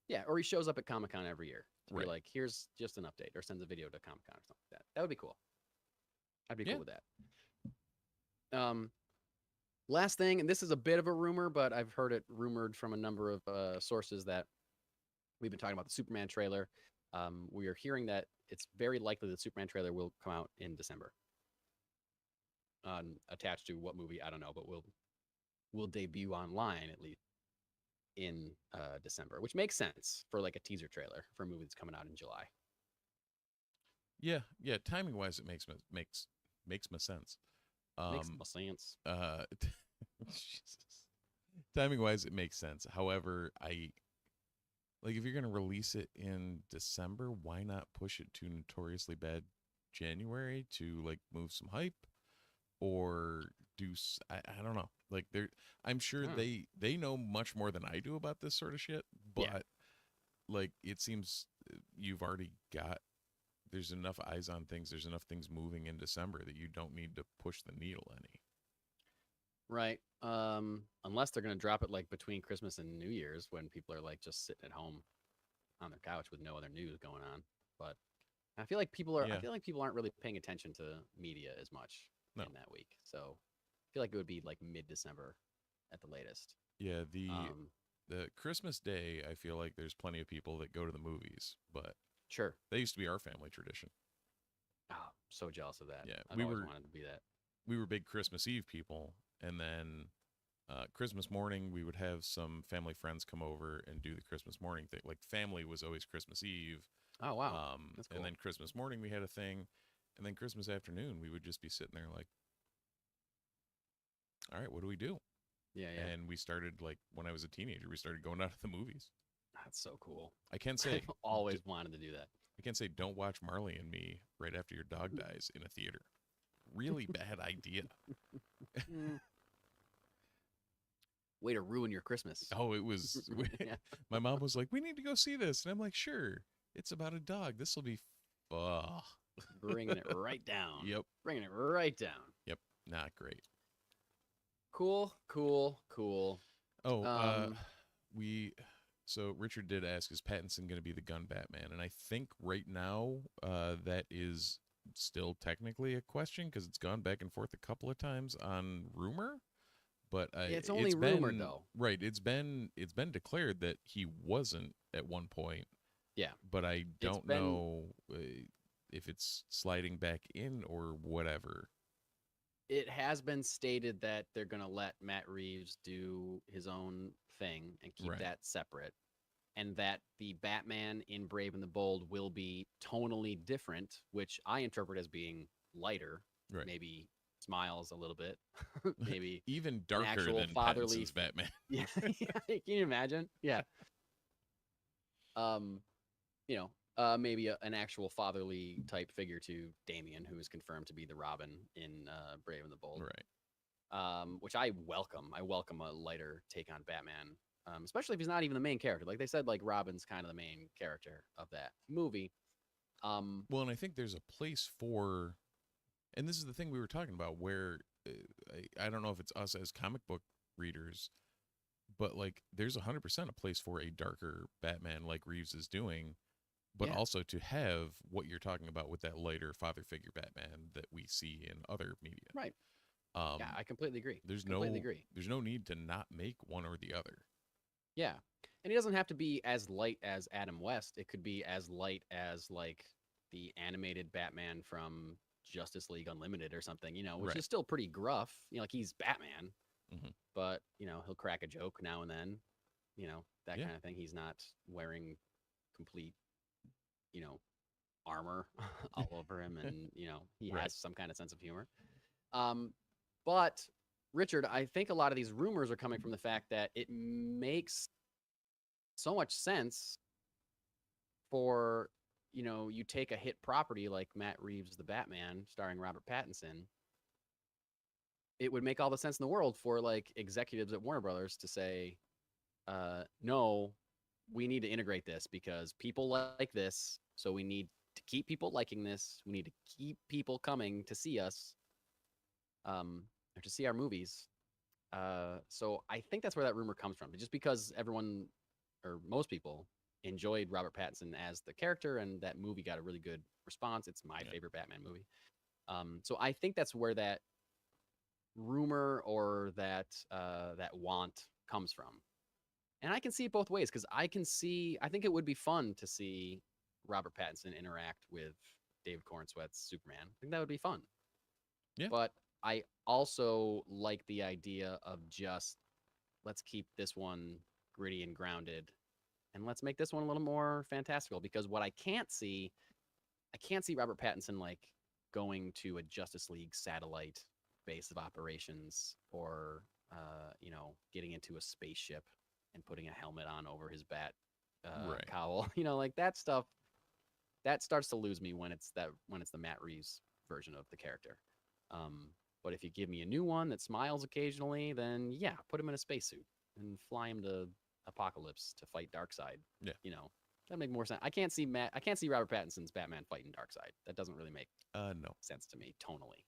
Yeah. Or he shows up at Comic-Con every year. Right. Like, here's just an update, or sends a video to Comic-Con or something like that. That would be cool. I'd be cool with that. Last thing, and this is a bit of a rumor, but I've heard it rumored from a number of sources that we've been talking about the Superman trailer. We are hearing that it's very likely the Superman trailer will come out in December. Attached to what movie, I don't know, but will debut online at least in December, which makes sense for like a teaser trailer for a movie that's coming out in July. Yeah. Timing wise, it makes my sense. Makes more sense. Jesus. Timing wise, it makes sense. However, if you're gonna release it in December, why not push it to Notoriously Bad January to like move some hype, or I don't know. Like I'm sure they know much more than I do about this sort of shit. But like it seems you've already got. There's enough eyes on things. There's enough things moving in December that you don't need to push the needle any. Right. Unless they're gonna drop it like between Christmas and New Year's when people are like just sitting at home on their couch with no other news going on. But I feel like people aren't really paying attention to media as much in that week. So I feel like it would be like mid-December at the latest. Yeah, the Christmas Day, I feel like there's plenty of people that go to the movies, but sure, that used to be our family tradition. Oh, so jealous of that. Yeah, I've always wanted to be that. We were big Christmas Eve people, and then Christmas morning we would have some family friends come over and do the Christmas morning thing. Like family was always Christmas Eve. Oh wow, that's cool. And then Christmas morning we had a thing, and then Christmas afternoon we would just be sitting there like, all right, what do we do? Yeah. And we started, like, when I was a teenager, we started going out to the movies. That's so cool. I can't say I've always wanted to do that. I can't say don't watch Marley and Me right after your dog dies in a theater. Really bad idea. Way to ruin your Christmas. Oh, it was. My mom was like, "We need to go see this," and I'm like, "Sure." It's about a dog. This will be. Bringing it right down. Yep. Bringing it right down. Yep. Not great. Cool. Oh, So Richard did ask, is Pattinson going to be the Gunn Batman? And I think right now that is still technically a question because it's gone back and forth a couple of times on rumor. But it's only rumored though. Right. It's been declared that he wasn't at one point. Yeah. But I don't know if it's sliding back in or whatever. It has been stated that they're going to let Matt Reeves do his own thing and keep that separate, and that the Batman in Brave and the Bold will be tonally different, which I interpret as being lighter, maybe smiles a little bit, maybe even darker than Pattinson's Batman. Yeah, can you imagine? Yeah. Maybe an actual fatherly type figure to Damian, who is confirmed to be the Robin in Brave and the Bold. Right. Which I welcome. I welcome a lighter take on Batman, especially if he's not even the main character. Like they said, like Robin's kind of the main character of that movie. Well, and I think there's a place for, and this is the thing we were talking about, where I don't know if it's us as comic book readers, but like there's 100% a place for a darker Batman like Reeves is doing. But also to have what you're talking about with that lighter father figure Batman that we see in other media. Right. Yeah, I completely agree. There's no need to not make one or the other. Yeah. And he doesn't have to be as light as Adam West. It could be as light as like the animated Batman from Justice League Unlimited or something, which is still pretty gruff. Like he's Batman, but he'll crack a joke now and then, that kind of thing. He's not wearing complete armor all over him, and he has some kind of sense of humor. But Richard, I think a lot of these rumors are coming from the fact that it makes so much sense for you take a hit property like Matt Reeves' The Batman starring Robert Pattinson. It would make all the sense in the world for like executives at Warner Brothers to say, no, we need to integrate this because people like this. So we need to keep people liking this. We need to keep people coming to see us, or to see our movies. So I think that's where that rumor comes from. Just because everyone, or most people, enjoyed Robert Pattinson as the character, and that movie got a really good response. It's my favorite Batman movie. So I think that's where that rumor or that want comes from. And I can see it both ways, because I think it would be fun to see Robert Pattinson interact with David Cornsweet's Superman. I think that would be fun. Yeah. But I also like the idea of just let's keep this one gritty and grounded, and let's make this one a little more fantastical. Because what I can't see Robert Pattinson like going to a Justice League satellite base of operations, or getting into a spaceship and putting a helmet on over his bat cowl. Like that stuff. That starts to lose me when it's the Matt Reeves version of the character. But if you give me a new one that smiles occasionally, then yeah, put him in a spacesuit and fly him to Apocalypse to fight Darkseid. Yeah. That'd make more sense. I can't see Robert Pattinson's Batman fighting Darkseid. That doesn't really make no sense to me tonally.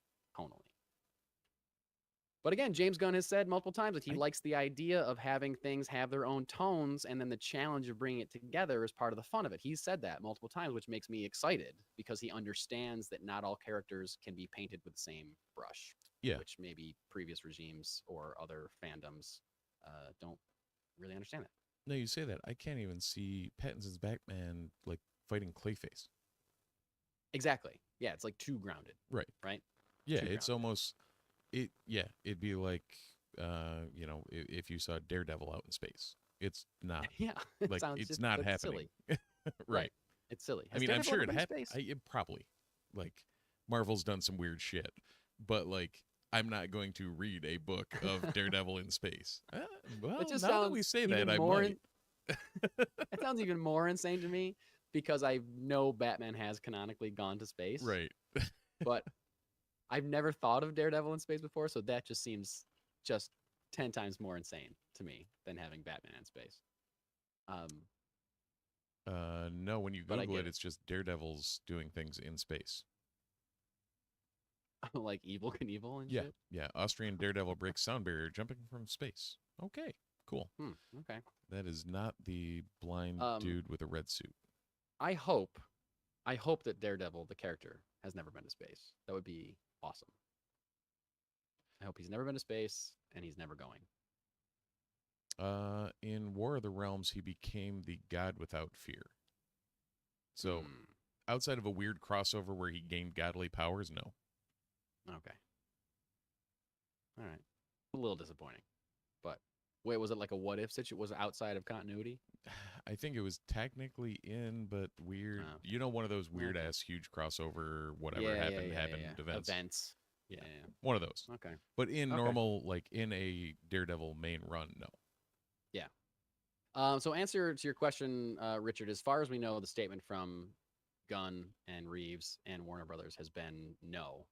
But again, James Gunn has said multiple times that he likes the idea of having things have their own tones, and then the challenge of bringing it together is part of the fun of it. He's said that multiple times, which makes me excited because he understands that not all characters can be painted with the same brush. Yeah. Which maybe previous regimes or other fandoms don't really understand that. No, you say that. I can't even see Pattinson's Batman like fighting Clayface. Exactly. Yeah, it's like too grounded. Right. Right? Yeah, Too it's grounded. almost it'd be like if you saw Daredevil out in space. It's not Yeah. like it's not happening. Silly. Right. It's silly. I Has mean, I'm Daredevil sure it ever been in happened. space? It probably like Marvel's done some weird shit, but like I'm not going to read a book of Daredevil in space. Well, It just now that we sounds say that, even I more might. It sounds even more insane to me because I know Batman has canonically gone to space. Right. But I've never thought of Daredevil in space before, so that just seems just 10 times more insane to me than having Batman in space. No, when you But I Google get it, it. it's just Daredevil's doing things in space. Like Evil Knievel and Yeah. shit. Yeah. Austrian Daredevil breaks sound barrier jumping from space. Okay. Cool. Okay. That is not the blind dude with a red suit. I hope that Daredevil, the character, has never been to space. That would be awesome. I hope he's never been to space and he's never going. In War of the Realms, he became the god without fear. So, outside of a weird crossover where he gained godly powers, no. Okay. All right. A little disappointing. But wait, was it like a what if situation? Was it outside of continuity? I think it was technically in, but weird. Oh. You know, one of those weird ass huge crossover, whatever happened events. Yeah. One of those. Okay. But in normal, like in a Daredevil main run, no. Yeah. So answer to your question, Richard, as far as we know, the statement from Gunn and Reeves and Warner Brothers has been no.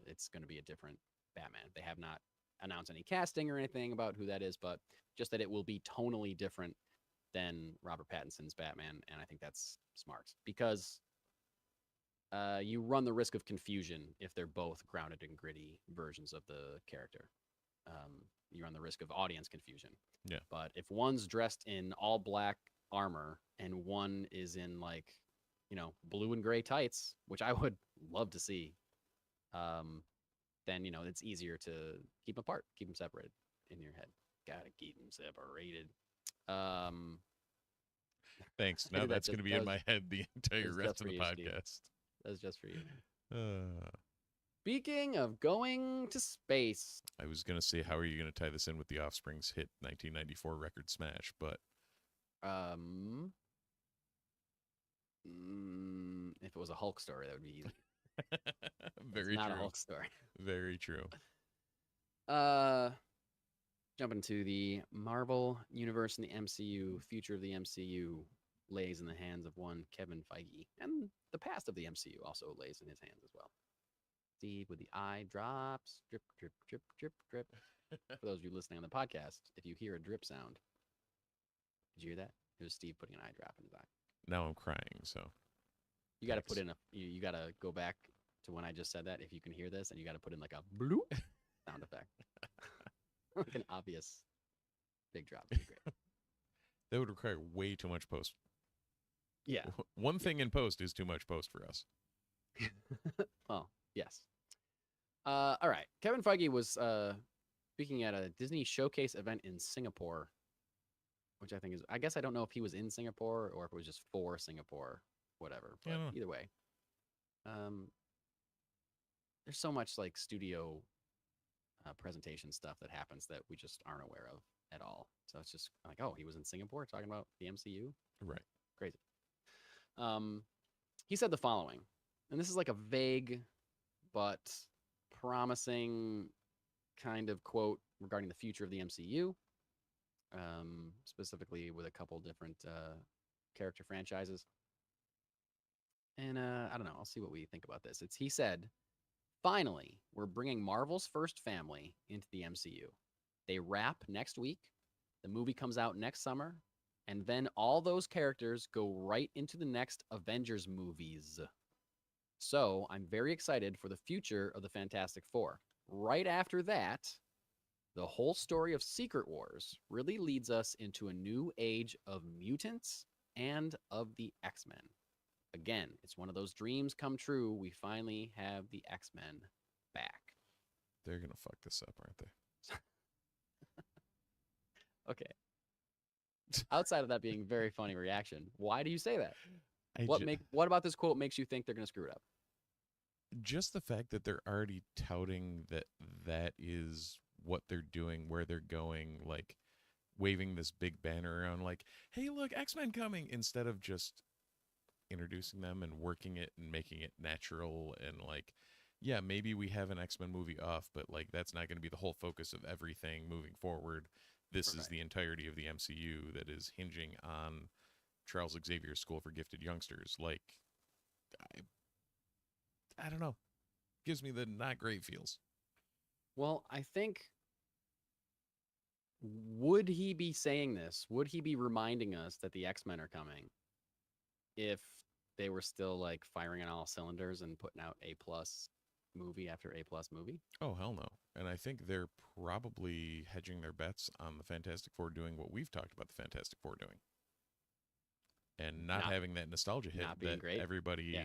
It's going to be a different Batman. They have not announced any casting or anything about who that is, but just that it will be tonally different than Robert Pattinson's Batman, and I think that's smart because you run the risk of confusion if they're both grounded and gritty versions of the character. You run the risk of audience confusion. Yeah. But if one's dressed in all black armor and one is in like, blue and gray tights, which I would love to see, then it's easier to keep them apart, keep them separated in your head. Gotta keep them separated. Thanks. Now that's going to be in my head the entire rest of the podcast. That was just for you. Uh, Speaking of going to space, I was going to say, how are you going to tie this in with the Offspring's hit 1994 record smash? But if it was a Hulk story, that would be easy. Very it's not true. a Hulk story. Very true. Jumping to the Marvel universe and the MCU, future of the MCU lays in the hands of one Kevin Feige, and the past of the MCU also lays in his hands as well. Steve with the eye drops, drip, drip, drip, drip, drip. For those of you listening on the podcast, if you hear a drip sound, did you hear that? It was Steve putting an eye drop in his eye. Now I'm crying, so. You got to put in you got to go back to when I just said that, if you can hear this, and you got to put in like a bloop sound effect. Like an obvious big drop. That'd be great. That would require way too much post. Yeah. One thing in post is too much post for us. Well, yes. All right. Kevin Feige was speaking at a Disney showcase event in Singapore, which I think is, I guess I don't know if he was in Singapore or if it was just for Singapore. whatever. But Yeah. either way, there's so much like studio presentation stuff that happens that we just aren't aware of at all. So it's just like, oh, he was in Singapore talking about the MCU. Right. Crazy. He said the following, and this is like a vague but promising kind of quote regarding the future of the MCU, specifically with a couple different character franchises. And I don't know. I'll see what we think about this. He said, finally, we're bringing Marvel's first family into the MCU. They wrap next week. The movie comes out next summer. And then all those characters go right into the next Avengers movies. So I'm very excited for the future of the Fantastic Four. Right after that, the whole story of Secret Wars really leads us into a new age of mutants and of the X-Men. Again, it's one of those dreams come true. We finally have the X-Men back. They're going to fuck this up, aren't they? Okay. Outside of that being a very funny reaction, why do you say that? What about this quote makes you think they're going to screw it up? Just the fact that they're already touting that is what they're doing, where they're going, like waving this big banner around like, hey, look, X-Men coming, instead of just introducing them and working it and making it natural and like, yeah, maybe we have an X-Men movie off, but like that's not going to be the whole focus of everything moving forward. This is the entirety of the MCU that is hinging on Charles Xavier's School for Gifted Youngsters. Like, I don't know. Gives me the not great feels. Well, I think, would he be saying this? Would he be reminding us that the X-Men are coming if they were still like firing on all cylinders and putting out A+ movie after A+ movie? Oh, hell no. And I think they're probably hedging their bets on the Fantastic Four doing what we've talked about the Fantastic Four doing. And not having that nostalgia hit that great. Everybody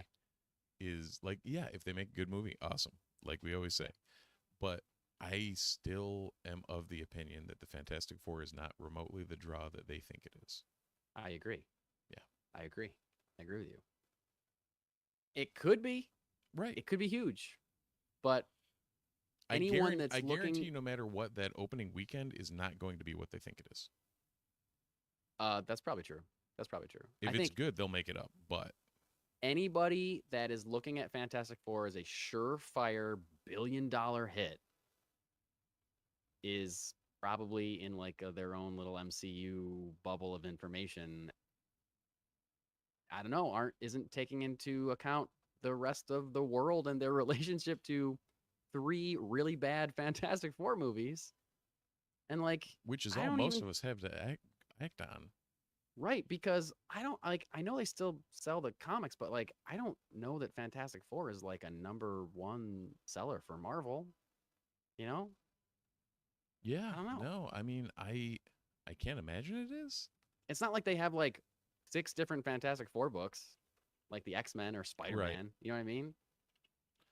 is like, yeah, if they make a good movie, awesome. Like we always say. But I still am of the opinion that the Fantastic Four is not remotely the draw that they think it is. I agree. Yeah. I agree with you. It could be. Right. It could be huge. But I guarantee you, no matter what, that opening weekend is not going to be what they think it is. That's probably true. If it's good, they'll make it up. But anybody that is looking at Fantastic Four as a surefire billion-dollar hit is probably in like their own little MCU bubble of information. I don't know. Isn't taking into account the rest of the world and their relationship to 3 really bad Fantastic Four movies, and like, which is all most of us have to act on. Right, because I know they still sell the comics, but like I don't know that Fantastic Four is like a #1 seller for Marvel. You know? Yeah. I don't know. No, I mean, I can't imagine it is. It's not like they have like 6 different Fantastic Four books, like the X-Men or Spider-Man. Right. You know what I mean?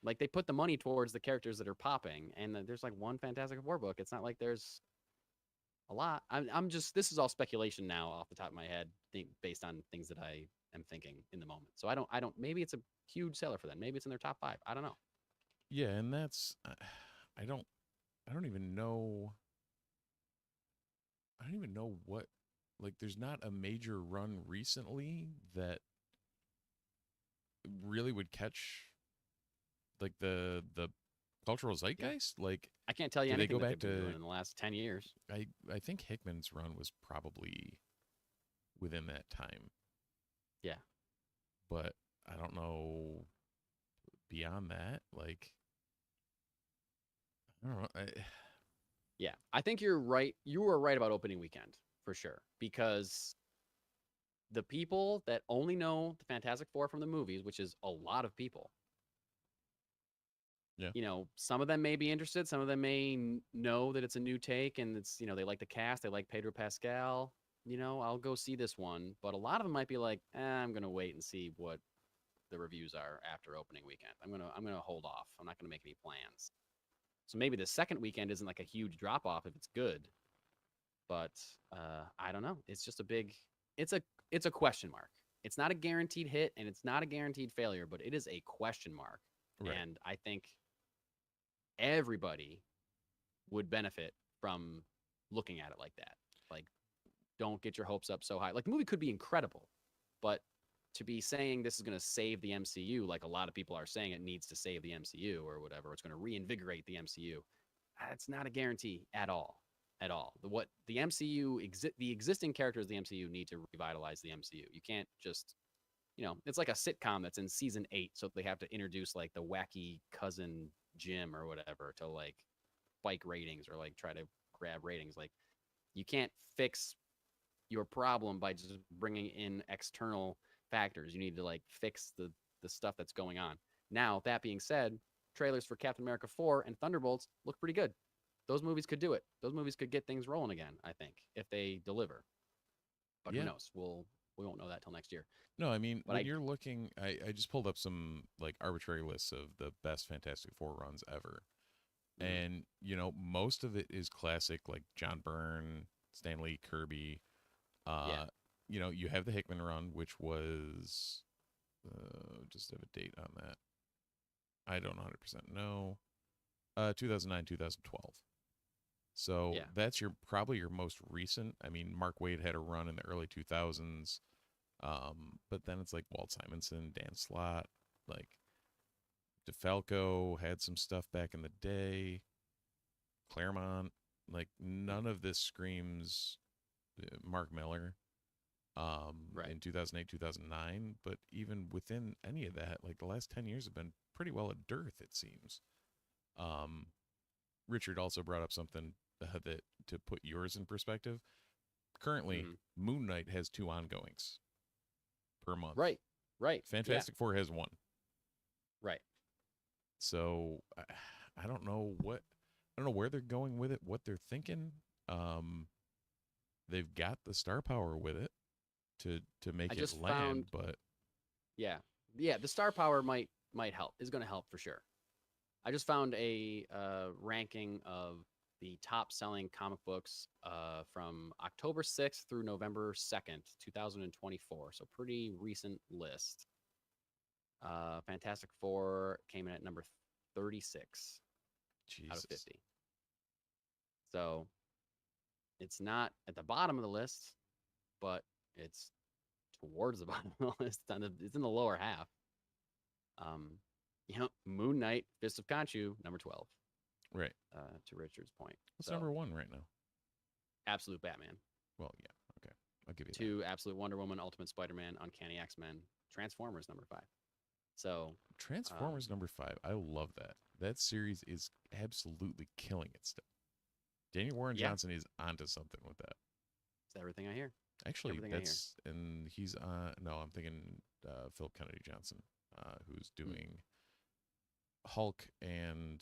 Like they put the money towards the characters that are popping, and there's like one Fantastic Four book. It's not like there's a lot. I'm just, this is all speculation now off the top of my head, based on things that I am thinking in the moment. So I don't. Maybe it's a huge seller for them. Maybe it's in their top 5. I don't know. Yeah, and that's I don't even know. I don't even know what. Like, there's not a major run recently that really would catch like the cultural zeitgeist. Like, I can't tell you anything they go that back they've been to doing in the last 10 years. I think Hickman's run was probably within that time. Yeah. But I don't know beyond that. Like, I don't know. Yeah, I think you're right. You were right about opening weekend for sure, because the people that only know the Fantastic Four from the movies, which is a lot of people, yeah, you know, some of them may be interested. Some of them may know that it's a new take, and it's, you know, they like the cast, they like Pedro Pascal. You know, I'll go see this one. But a lot of them might be like, I'm gonna wait and see what the reviews are after opening weekend. I'm gonna hold off. I'm not gonna make any plans. So maybe the second weekend isn't like a huge drop off if it's good. But I don't know. It's just a big. It's a question mark. it's not a guaranteed hit and it's not a guaranteed failure, but it is a question mark. Right. And I think everybody would benefit from looking at it like that. Like, don't get your hopes up so high. Like, the movie could be incredible, but to be saying this is going to save the MCU, like a lot of people are saying it needs to save the MCU or whatever, it's going to reinvigorate the MCU. That's not a guarantee at all. At all. What the MCU the existing characters of the MCU need to revitalize the MCU. You can't just, it's like a sitcom that's in season 8, so they have to introduce like the wacky cousin Jim or whatever to like spike ratings or like try to grab ratings. Like, you can't fix your problem by just bringing in external factors. You need to like fix the stuff that's going on. Now, that being said, trailers for Captain America 4 and Thunderbolts look pretty good. Those movies could do it. Those movies could get things rolling again, I think, if they deliver. But who knows? We won't know that till next year. No, I mean, but when you're looking, I just pulled up some like arbitrary lists of the best Fantastic Four runs ever. And, most of it is classic, like John Byrne, Stan Lee, Kirby. You have the Hickman run, which was, just have a date on that. I don't 100% know. 2009, 2012. So that's probably your most recent. I mean, Mark Waid had a run in the early 2000s. But then it's like Walt Simonson, Dan Slott, like DeFalco had some stuff back in the day. Claremont, like none of this screams Mark Miller. In 2008, 2009, but even within any of that, like the last 10 years have been pretty well a dearth, it seems. Richard also brought up something that to put yours in perspective. Currently, Moon Knight has 2 ongoings per month. Right. Fantastic Four has 1. Right. So I don't know where they're going with it, what they're thinking. They've got the star power with it to make it land, but the star power might help. Is going to help for sure. I just found a ranking of the top-selling comic books from October 6th through November 2nd, 2024. So pretty recent list. Fantastic Four came in at number 36 out of 50. So it's not at the bottom of the list, but it's towards the bottom of the list. It's in the lower half. Moon Knight, Fist of Khonshu, number 12. Right. To Richard's point. What's number 1 right now? Absolute Batman. Well, yeah. Okay. I'll give you 2, that. Absolute Wonder Woman, Ultimate Spider-Man, Uncanny X-Men, Transformers, number 5. So Transformers, number 5. I love that. That series is absolutely killing it still. Daniel Warren Johnson is onto something with that. It's everything I hear. Actually, and he's no, I'm thinking Philip Kennedy Johnson, who's doing Hulk and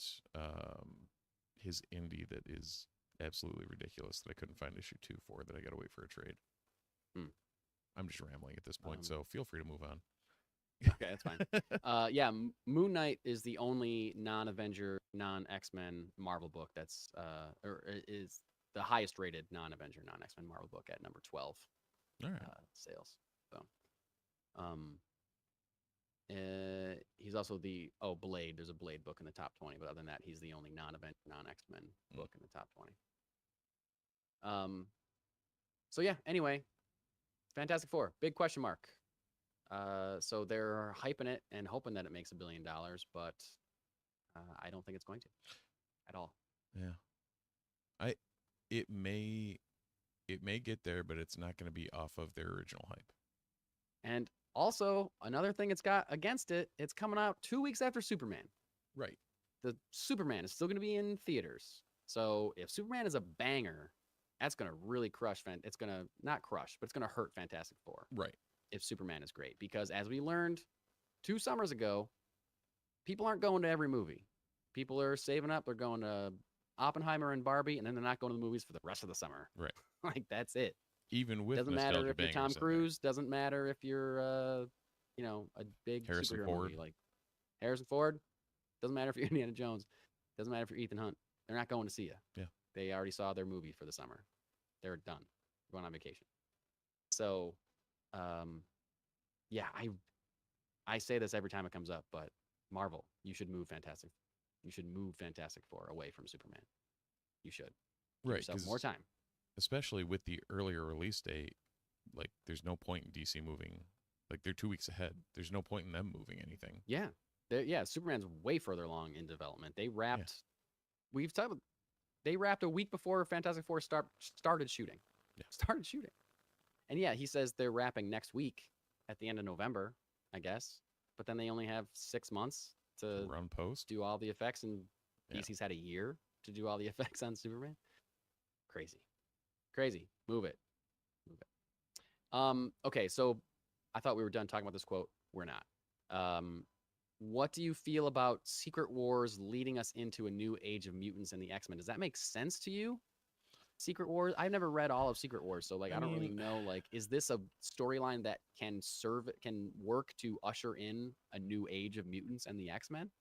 his indie that is absolutely ridiculous that I couldn't find issue 2 for, that I got to wait for a trade. I'm just rambling at this point, so feel free to move on. Okay, that's fine. Moon Knight is the only non-Avenger, non-X-Men Marvel book that's or is the highest rated non-Avenger, non-X-Men Marvel book at number 12. All right. Sales. So, he's also the Blade. There's a Blade book in the top 20, but other than that, he's the only non-Avenger, non-X-Men book in the top 20. So yeah. Anyway, Fantastic Four, big question mark. So they're hyping it and hoping that it makes $1 billion, but I don't think it's going to at all. Yeah. It may get there, but it's not going to be off of their original hype. And also, another thing it's got against it, it's coming out 2 weeks after Superman. Right. The Superman is still going to be in theaters. So if Superman is a banger, that's going to really crush. It's going to not crush, but it's going to hurt Fantastic Four. Right. If Superman is great, because as we learned 2 summers ago, people aren't going to every movie. People are saving up. They're going to Oppenheimer and Barbie, and then they're not going to the movies for the rest of the summer. Right. Like, that's it. Even with doesn't matter if you're Tom Cruise. Doesn't matter if you're a big Harrison superhero Ford. movie like Harrison Ford. Doesn't matter if you're Indiana Jones. Doesn't matter if you're Ethan Hunt. They're not going to see you. Yeah. They already saw their movie for the summer. They're done. Going on vacation. So, yeah, I say this every time it comes up, but Marvel, you should move Fantastic Four away from Superman. You should. Give Right, yourself more time. Especially with the earlier release date, like there's no point in DC moving. Like they're 2 weeks ahead. There's no point in them moving anything. Yeah. Superman's way further along in development. They wrapped they wrapped a week before Fantastic Four started shooting. Yeah. Started shooting. And yeah, he says they're wrapping next week at the end of November, I guess. But then they only have 6 months to run post, do all the effects, and DC's had a year to do all the effects on Superman. Crazy. Move it. Okay, so I thought we were done talking about this quote. We're not. What do you feel about Secret Wars leading us into a new age of mutants and the X-Men? Does that make sense to you? Secret Wars? I've never read all of Secret Wars, so like I don't really know. Like, is this a storyline that can work to usher in a new age of mutants and the X-Men?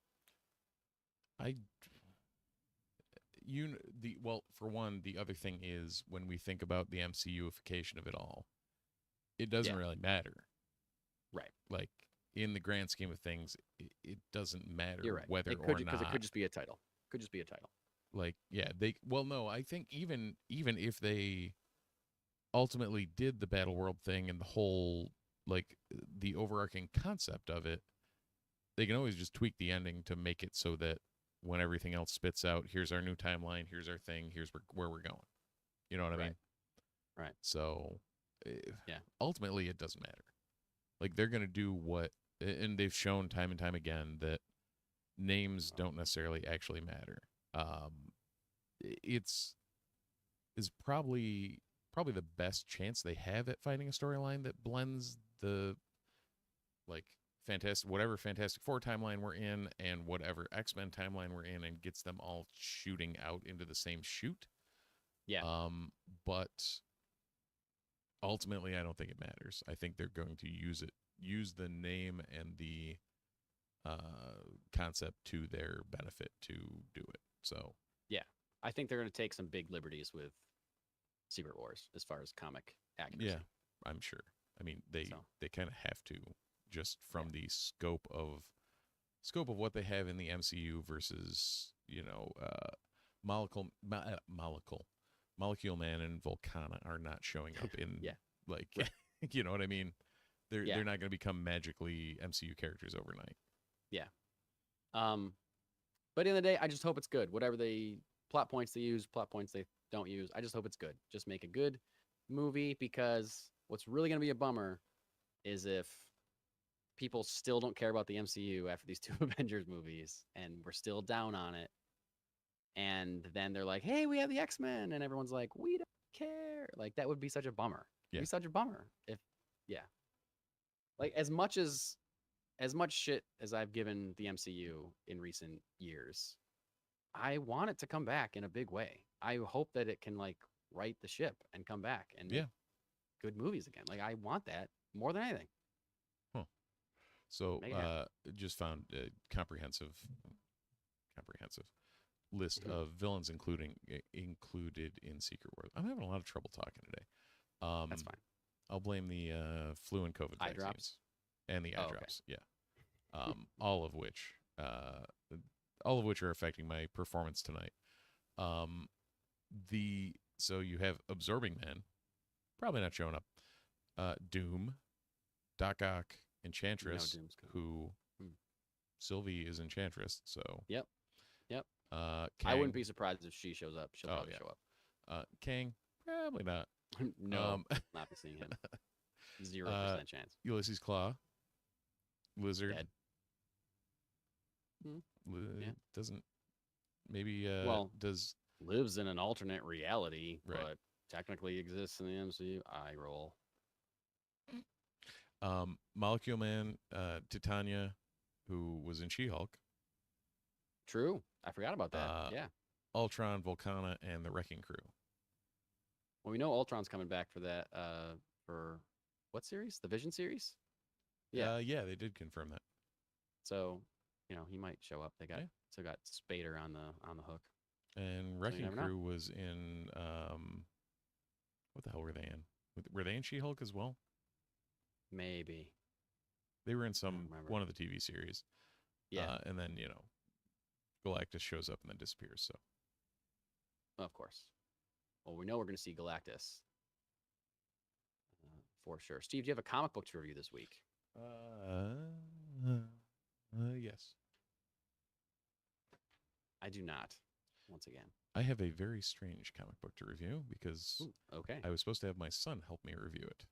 Well, for one, the other thing is when we think about the MCUification of it all, it doesn't really matter. Right. Like in the grand scheme of things, it doesn't matter You're right. whether or not. Because it could just be a title. Like, yeah, no, I think even if they ultimately did the Battle World thing and the whole, like, the overarching concept of it, they can always just tweak the ending to make it so that when everything else spits out, here's our new timeline, here's our thing, here's where we're going. You know what I mean? Right. So, ultimately, it doesn't matter. Like, they're going to do what, and they've shown time and time again that names don't necessarily actually matter. It's probably the best chance they have at finding a storyline that blends the, like, whatever Fantastic Four timeline we're in and whatever X-Men timeline we're in, and gets them all shooting out into the same chute. Yeah. But ultimately, I don't think it matters. I think they're going to use the name and the concept to their benefit to do it. So yeah, I think they're going to take some big liberties with Secret Wars as far as comic accuracy. Yeah, I'm sure. I mean, they kind of have to, just from the scope of what they have in the MCU versus, Molecule Man and Volcana are not showing up in like you know what I mean? They're not going to become magically MCU characters overnight. Yeah. But in the day, I just hope it's good. Whatever plot points they use, plot points they don't use, I just hope it's good. Just make a good movie, because what's really going to be a bummer is if people still don't care about the MCU after these 2 Avengers movies and we're still down on it. And then they're like, hey, we have the X-Men. And everyone's like, we don't care. Like, that would be such a bummer. It'd be such a bummer if, like, as much shit as I've given the MCU in recent years, I want it to come back in a big way. I hope that it can, like, right the ship and come back and make good movies again. Like, I want that more than anything. Huh. So, just found a comprehensive list of villains included in Secret Wars. I'm having a lot of trouble talking today. That's fine. I'll blame the flu and COVID eye vaccines drops and the eye drops. Okay. Yeah, all of which are affecting my performance tonight. So you have Absorbing Man, probably not showing up. Doom, Doc Ock, Enchantress, who Sylvie is Enchantress. So yep. Kang, I wouldn't be surprised if she shows up. She'll probably show up. Kang, probably not. No, not be seeing him. 0% chance. Ulysses Claw, Lizard. Dead. Doesn't maybe does lives in an alternate reality, right, but technically exists in the MCU. Eye roll. Molecule Man, Titania, who was in She-Hulk. True, I forgot about that. Yeah, Ultron, Volcana, and the Wrecking Crew. Well, we know Ultron's coming back for that. For what series? The Vision series. Yeah, they did confirm that. So, he might show up. They still got Spader on the hook. And Wrecking Crew was in what the hell were they in? Were they in She-Hulk as well? Maybe. They were in remember. one of the TV series. Yeah. And then, Galactus shows up and then disappears. So, Of course. Well, we know we're going to see Galactus for sure. Steve, do you have a comic book to review this week? Yes. I do not. Once again, I have a very strange comic book to review because okay. I was supposed to have my son help me review it.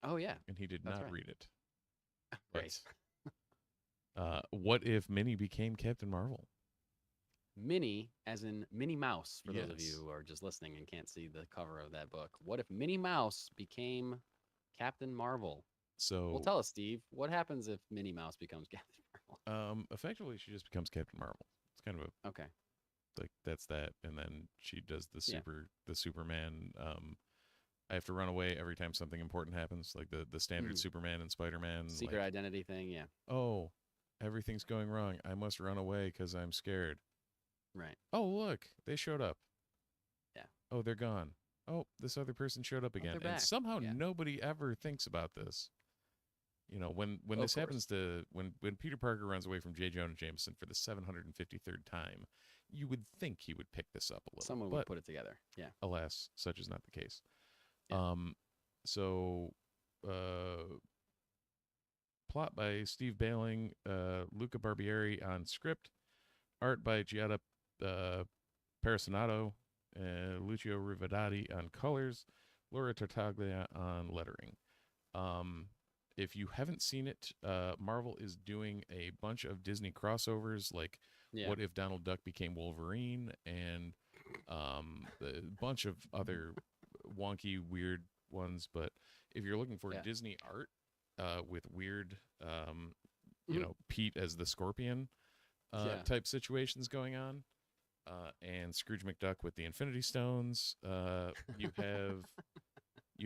Oh yeah, and he did That's not right. read it. Right. What if Minnie became Captain Marvel? Minnie, as in Minnie Mouse, for those of Yes. you who are just listening and can't see the cover of that book. What if Minnie Mouse became Captain Marvel? So, Well, tell us, Steve. What happens if Minnie Mouse becomes Captain Marvel? effectively, she just becomes Captain Marvel. It's kind of a Okay. like that's that, and then she does the Yeah. Superman. I have to run away every time something important happens, like the standard Mhm. Superman and Spider-Man. Secret like, identity thing. Yeah. oh, everything's going wrong. I must run away because I'm scared. Right. Oh, look, they showed up. Yeah. Oh, they're gone. Oh, this other person showed up again. they're And back. somehow Yeah. nobody ever thinks about this. When Of this course. happens to when Peter Parker runs away from J. Jonah Jameson for the 753rd time, you would think he would pick this up a little. Someone but would put it together. Yeah. alas, such is not the case. Yeah. So plot by Steve Bailing, Luca Barbieri on script, art by Giada Parasinato, Lucio Rivadati on colors, Laura Tartaglia on lettering. If you haven't seen it, Marvel is doing a bunch of Disney crossovers, like Yeah. What If Donald Duck Became Wolverine, and a bunch of other wonky, weird ones. But if you're looking for Yeah. Disney art with weird, Mhm. Pete as the Scorpion Yeah. type situations going on, and Scrooge McDuck with the Infinity Stones, you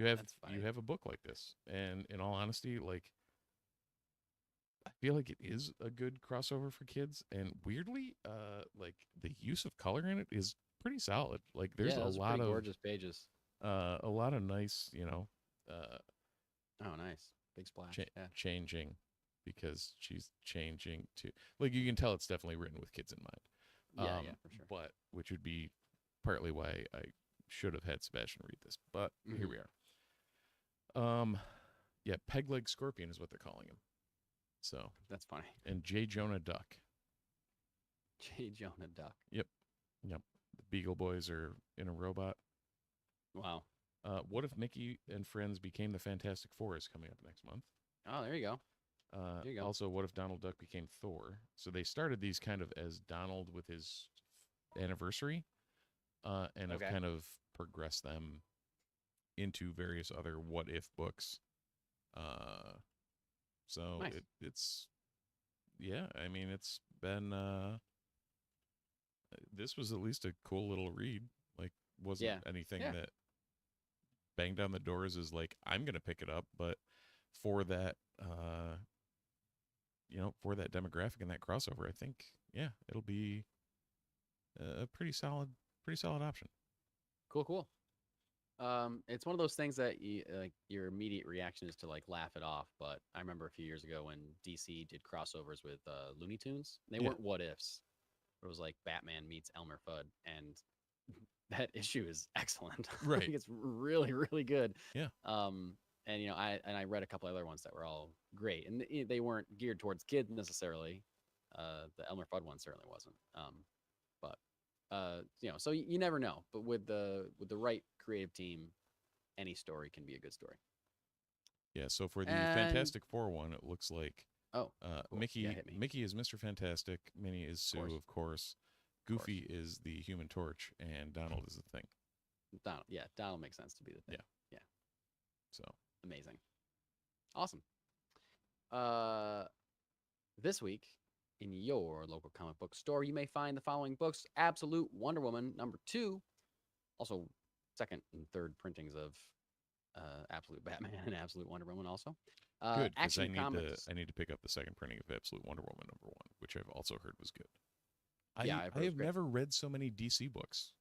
have That's funny. you have a book like this. And in all honesty, like, I feel like it is a good crossover for kids, and weirdly, like the use of color in it is pretty solid. Like there's yeah, a those are lot pretty of gorgeous pages. a lot of nice, Oh, nice. Big splash. Yeah. changing, because she's changing to, like, you can tell it's definitely written with kids in mind. Yeah, for sure. But which would be partly why I should have had Sebastian read this. But here Mhm. we are. Yeah, Peg Leg Scorpion is what they're calling him. So, That's funny. and J. Jonah Duck. J. Jonah Duck. Yep. The Beagle Boys are in a robot. Wow. What if Mickey and Friends Became the Fantastic Four is coming up next month. Oh, there you go. There you go. Also, What If Donald Duck Became Thor? So they started these kind of as Donald with his anniversary, and have Okay. kind of progressed them into various other what if books. So Nice. it's yeah, I mean, it's been this was at least a cool little read. Like, wasn't Yeah. anything Yeah. that banged down the doors is like, I'm gonna pick it up. But for that for that demographic and that crossover, I think, yeah, it'll be a pretty solid option. Cool. It's one of those things that you, like, your immediate reaction is to like laugh it off. But I remember a few years ago when DC did crossovers with Looney Tunes. They Yeah. weren't what ifs. It was like Batman meets Elmer Fudd, and that issue is excellent. Right. Like, it's really, really good. Yeah. And I read a couple other ones that were all great, and they weren't geared towards kids necessarily. The Elmer Fudd one certainly wasn't. So you never know. But with the right creative team, any story can be a good story. Yeah, so for the And- Fantastic Four one, it looks like Oh, cool. Mickey Yeah, hit me. Mickey is Mr. Fantastic, Minnie is Sue, course. of course. Goofy is the Human Torch, and Donald is the Thing. Donald makes sense to be the thing. Yeah. So, Amazing. Awesome. This week, in your local comic book store, you may find the following books: Absolute Wonder Woman #2, also second and third printings of Absolute Batman and Absolute Wonder Woman. Also, good, because Action Comics. I need to pick up the second printing of Absolute Wonder Woman #1, which I've also heard was good. Yeah, I I've heard it's have great. never read so many DC books.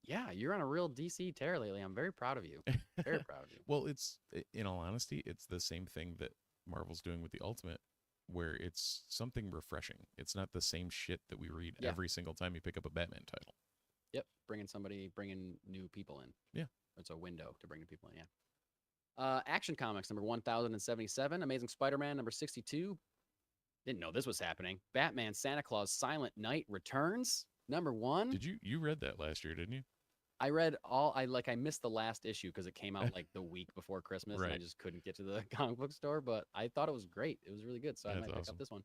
Yeah, you're on a real DC tear lately. I'm very proud of you. Very proud of you. Well, it's, in all honesty, it's the same thing that Marvel's doing with the Ultimate, where it's something refreshing. It's not the same shit that we read every single time you pick up a Batman title. Yep, bringing new people in. Yeah. It's a window to bring new people in, yeah. Action Comics, number 1077. Amazing Spider-Man, number 62. Didn't know this was happening. Batman Santa Claus Silent Night returns, number 1. Did you read that last year, didn't you? I read I missed the last issue because it came out like the week before Christmas, and I just couldn't get to the comic book store. But I thought it was great. It was really good, so I might pick up this one.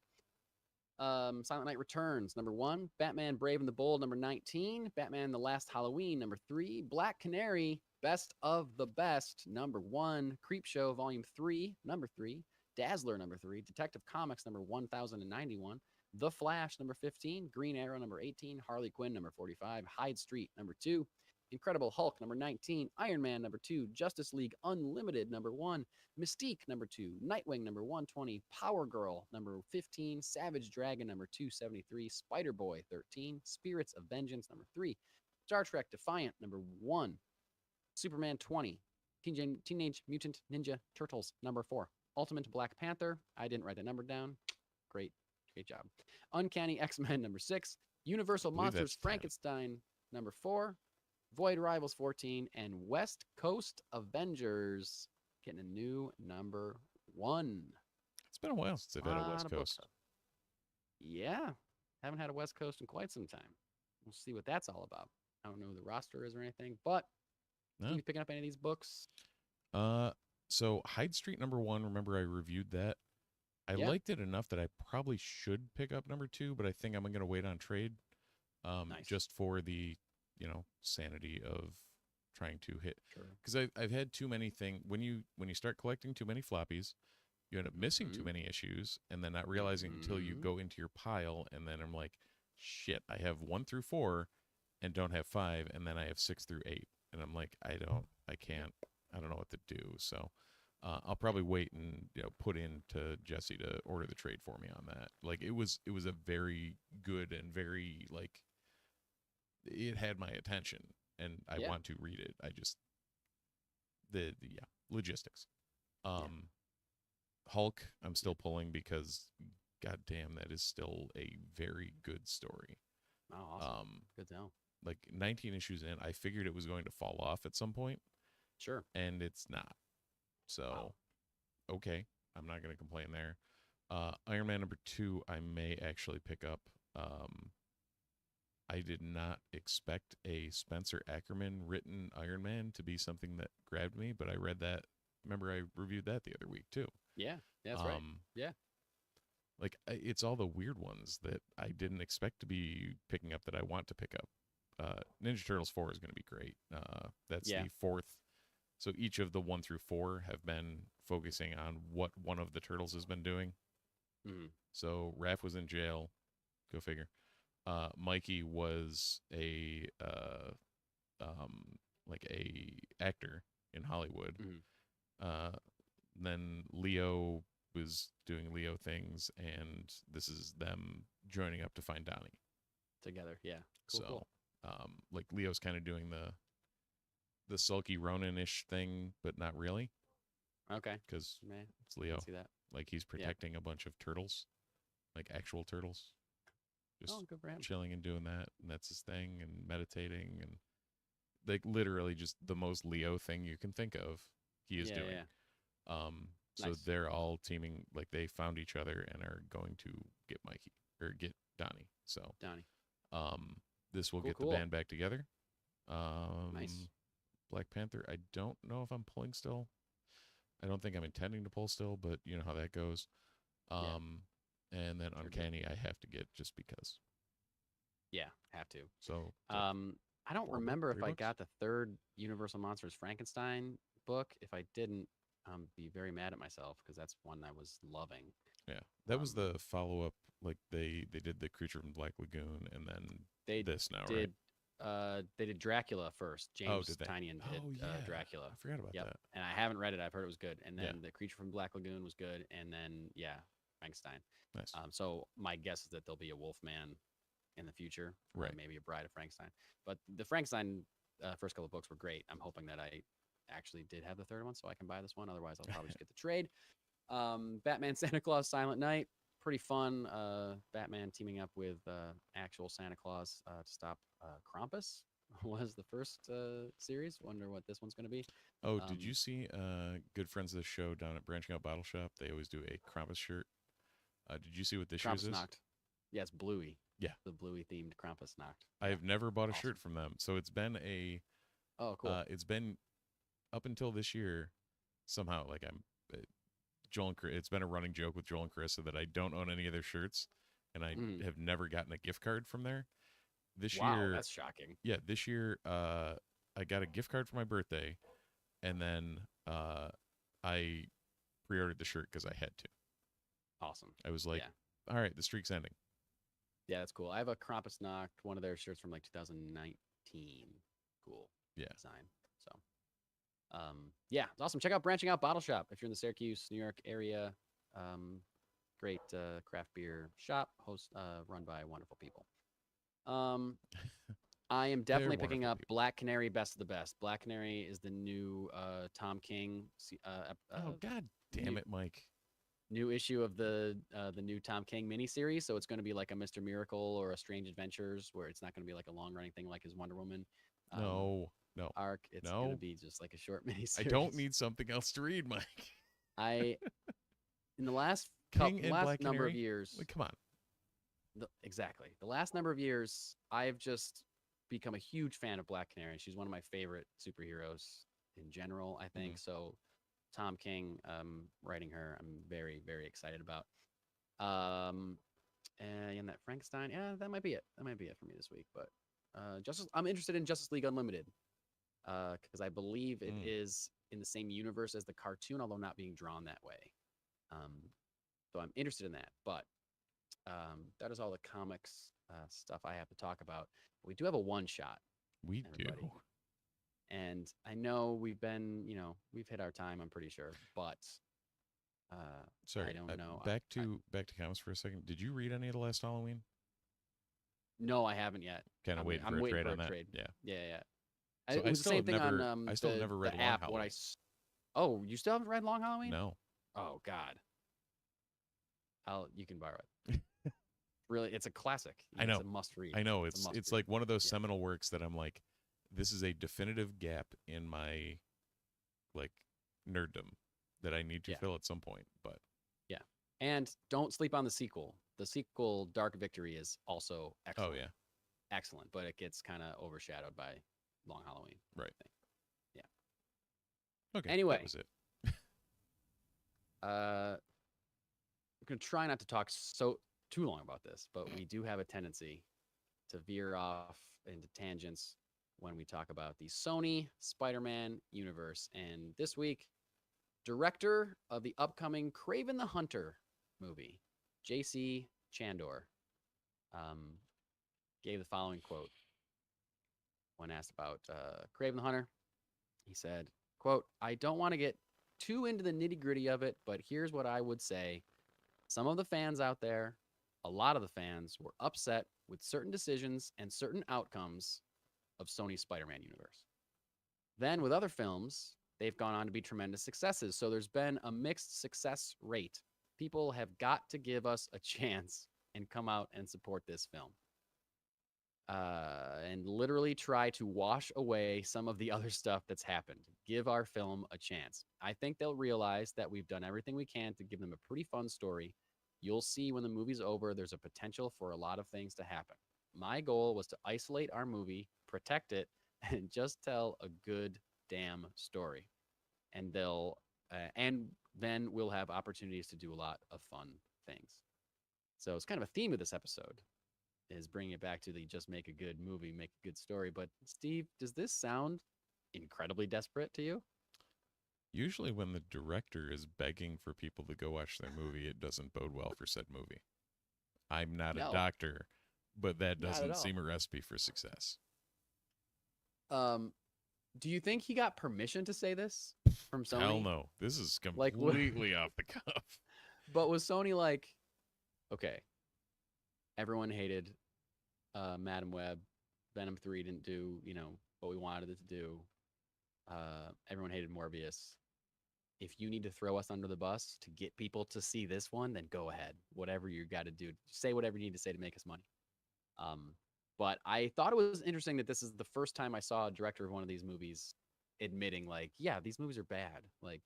Silent Night Returns, number 1. Batman Brave and the Bold, number 19. Batman The Last Halloween, number 3. Black Canary, Best of the Best, number 1. Creepshow, Volume 3, number 3. Dazzler, number 3. Detective Comics, number 1091. The Flash, number 15. Green Arrow, number 18. Harley Quinn, number 45. Hyde Street, number 2. Incredible Hulk, number 19. Iron Man, number 2. Justice League Unlimited, number 1. Mystique, number 2. Nightwing, number 120. Power Girl, number 15. Savage Dragon, number 273. Spider-Boy, 13. Spirits of Vengeance, number 3. Star Trek Defiant, number 1. Superman 20. Teenage Mutant Ninja Turtles, number 4. Ultimate Black Panther. I didn't write the number down. Great job. Uncanny X-Men, number 6. Universal Monsters Frankenstein, number 4. Void Rivals 14, and West Coast Avengers getting a new number 1. It's been a while since they've had a West Coast. Yeah, haven't had a West Coast in quite some time. We'll see what that's all about. I don't know who the roster is or anything, but you picking up any of these books? So Hyde Street number 1, remember I reviewed that. I liked it enough that I probably should pick up number 2, but I think I'm going to wait on trade just for the sanity of trying to hit. Because I've had too many things. When you start collecting too many floppies, you end up missing too many issues and then not realizing until you go into your pile, and then I'm like, shit, I have 1 through 4 and don't have 5, and then I have 6 through 8. And I'm like, I don't know what to do. So I'll probably wait and put in to Jesse to order the trade for me on that. Like it was a very good and very it had my attention, and I want to read it. I just the logistics. Hulk, I'm still pulling because goddamn, that is still a very good story. Oh, awesome. Good to know. Like 19 issues in, I figured it was going to fall off at some point. Sure. And it's not. So, okay, I'm not going to complain there. Iron Man number 2, I may actually pick up. I did not expect a Spencer Ackerman written Iron Man to be something that grabbed me, but I read that. Remember, I reviewed that the other week too. Yeah, that's right. Yeah. Like, it's all the weird ones that I didn't expect to be picking up that I want to pick up. Ninja Turtles 4 is going to be great. That's the 4th. So each of the 1 through 4 have been focusing on what one of the turtles has been doing. Mm-hmm. So Raph was in jail. Go figure. Mikey was a actor in Hollywood. Mm-hmm. Then Leo was doing Leo things, and this is them joining up to find Donnie together. Yeah. Cool. Like Leo's kind of doing the sulky Ronin-ish thing, but not really. Okay. Because it's Leo. See that. Like he's protecting a bunch of turtles, like actual turtles. Just good for him. Chilling and doing that, and that's his thing, and meditating, and like literally just the most Leo thing you can think of. He is doing. Yeah. So they're all teaming, like they found each other and are going to get Mikey or get Donnie. So Donnie. This will get the band back together. Nice. Black Panther. I don't know if I'm pulling still. I don't think I'm intending to pull still, but you know how that goes. And then Uncanny, I have to get just because. Yeah, have to. So I don't remember if I books? got the 3rd Universal Monsters Frankenstein book. If I didn't, be very mad at myself because that's one I was loving. Yeah, that was the follow-up. Like they did the Creature from Black Lagoon, and then they this now, did, right? They did Dracula first. James Tynion did yeah. Dracula. I forgot about that. And I haven't read it. I've heard it was good. And then the Creature from Black Lagoon was good. And then Frankenstein. Nice. So my guess is that there'll be a Wolfman in the future, right? Maybe a Bride of Frankenstein. But the Frankenstein first couple of books were great. I'm hoping that I actually did have the 3rd one, so I can buy this one. Otherwise, I'll probably just get the trade. Batman, Santa Claus, Silent Night, pretty fun. Batman teaming up with actual Santa Claus to stop Krampus was the first series. Wonder what this one's going to be. Oh, did you see good friends of the show down at Branching Out Bottle Shop? They always do a Krampus shirt. Did you see what this year's is? Knocked. Yeah, it's Bluey. Yeah. The Bluey themed Krampus knocked. I have never bought a shirt from them. So it's been Oh, cool. It's been up until this year somehow like Joel and it's been a running joke with Joel and Carissa that I don't own any of their shirts, and I have never gotten a gift card from there. This year, that's shocking. Yeah, this year I got a gift card for my birthday, and then I pre-ordered the shirt because I had to. Awesome. I was like, all right, the streak's ending. Yeah, that's cool. I have a Krampus knocked, one of their shirts from like 2019. Cool. Yeah. Design. So, yeah, it's awesome. Check out Branching Out Bottle Shop if you're in the Syracuse, New York area. Great craft beer shop, run by wonderful people. I am definitely picking up people. Black Canary Best of the Best. Black Canary is the new Tom King. Oh God damn it, Mike! New issue of the new Tom King miniseries. So it's going to be like a Mr. Miracle or a Strange Adventures, where it's not going to be like a long running thing like his Wonder Woman. No. Arc. It's going to be just like a short miniseries. I don't need something else to read, Mike. In the last number of years. Like, come on. Exactly. The last number of years, I've just become a huge fan of Black Canary. She's one of my favorite superheroes in general, I think. So Tom King writing her, I'm very, very excited about. And that Frankenstein, that might be it. That might be it for me this week. But I'm interested in Justice League Unlimited because I believe it is in the same universe as the cartoon, although not being drawn that way. So I'm interested in that. But that is all the comics stuff I have to talk about. We do have a one shot. We everybody. do. And I know we've hit our time, I'm pretty sure. But sorry, I don't know. Back to comics for a second. Did you read any of the last Halloween? No, I haven't yet. Kind of waiting for a trade on that. Yeah. So it was the same thing on I still have never read the Long app. Halloween. Oh, you still haven't read Long Halloween? No. Oh God. You can borrow it. Really, it's a classic. I know. It's a must read. I know. It's like one of those seminal works that I'm like, this is a definitive gap in my like nerddom that I need to fill at some point. But yeah, and don't sleep on the sequel. The sequel, Dark Victory, is also excellent. Oh yeah, excellent. But it gets kind of overshadowed by Long Halloween. Right. Yeah. Okay. Anyway, that was it. I'm gonna try not to talk too long about this, but we do have a tendency to veer off into tangents when we talk about the Sony Spider-Man universe. And this week, director of the upcoming Kraven the Hunter movie, J.C. Chandor, gave the following quote when asked about Kraven the Hunter. He said, quote, "I don't want to get too into the nitty-gritty of it, but here's what I would say. Some of the fans out there, a lot of the fans, were upset with certain decisions and certain outcomes of Sony's Spider-Man universe. Then with other films, they've gone on to be tremendous successes. So there's been a mixed success rate. People have got to give us a chance and come out and support this film. And literally try to wash away some of the other stuff that's happened. Give our film a chance. I think they'll realize that we've done everything we can to give them a pretty fun story. You'll see when the movie's over, there's a potential for a lot of things to happen. My goal was to isolate our movie, protect it, and just tell a good damn story. And then we'll have opportunities to do a lot of fun things. So it's kind of a theme of this episode, is bringing it back to the just make a good movie, make a good story. But Steve, does this sound incredibly desperate to you? Usually when the director is begging for people to go watch their movie, it doesn't bode well for said movie. I'm not a doctor, but that doesn't seem a recipe for success. Do you think he got permission to say this from Sony? Hell no. This is completely off the cuff. But was Sony like, okay, everyone hated Madam Web. Venom 3 didn't do, what we wanted it to do. Everyone hated Morbius. if you need to throw us under the bus to get people to see this one, then go ahead. Whatever you got to do, say whatever you need to say to make us money. But I thought it was interesting that this is the first time I saw a director of one of these movies admitting, like, yeah, these movies are bad. Like,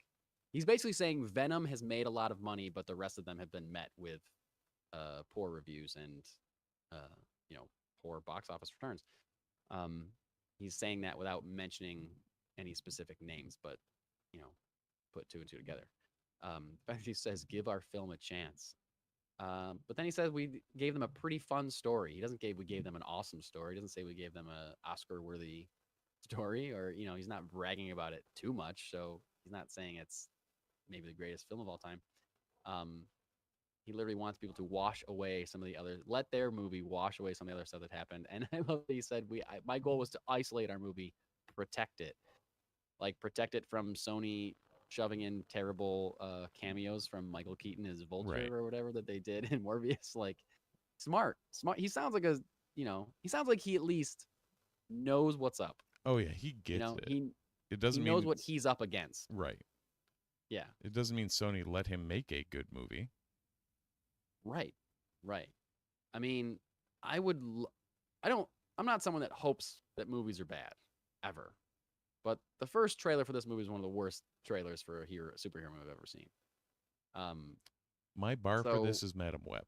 he's basically saying Venom has made a lot of money, but the rest of them have been met with poor reviews and poor box office returns. He's saying that without mentioning any specific names, but put two and two together. He says, "Give our film a chance." But then he says we gave them a pretty fun story. He doesn't we gave them an awesome story. He doesn't say we gave them a Oscar-worthy story, or he's not bragging about it too much. So he's not saying it's maybe the greatest film of all time. He literally wants people to wash away some of the other, let their movie wash away some of the other stuff that happened. And I love that he said my goal was to isolate our movie, protect it, from Sony shoving in terrible cameos from Michael Keaton as Vulture or whatever that they did in Morbius. Like, smart. He sounds like he at least knows what's up. Oh yeah, he gets it. It doesn't he knows what he's up against. Right. Yeah. It doesn't mean Sony let him make a good movie. Right. I mean, I'm not someone that hopes that movies are bad ever. But the first trailer for this movie is one of the worst trailers for a superhero movie I've ever seen. My bar for this is Madam Web,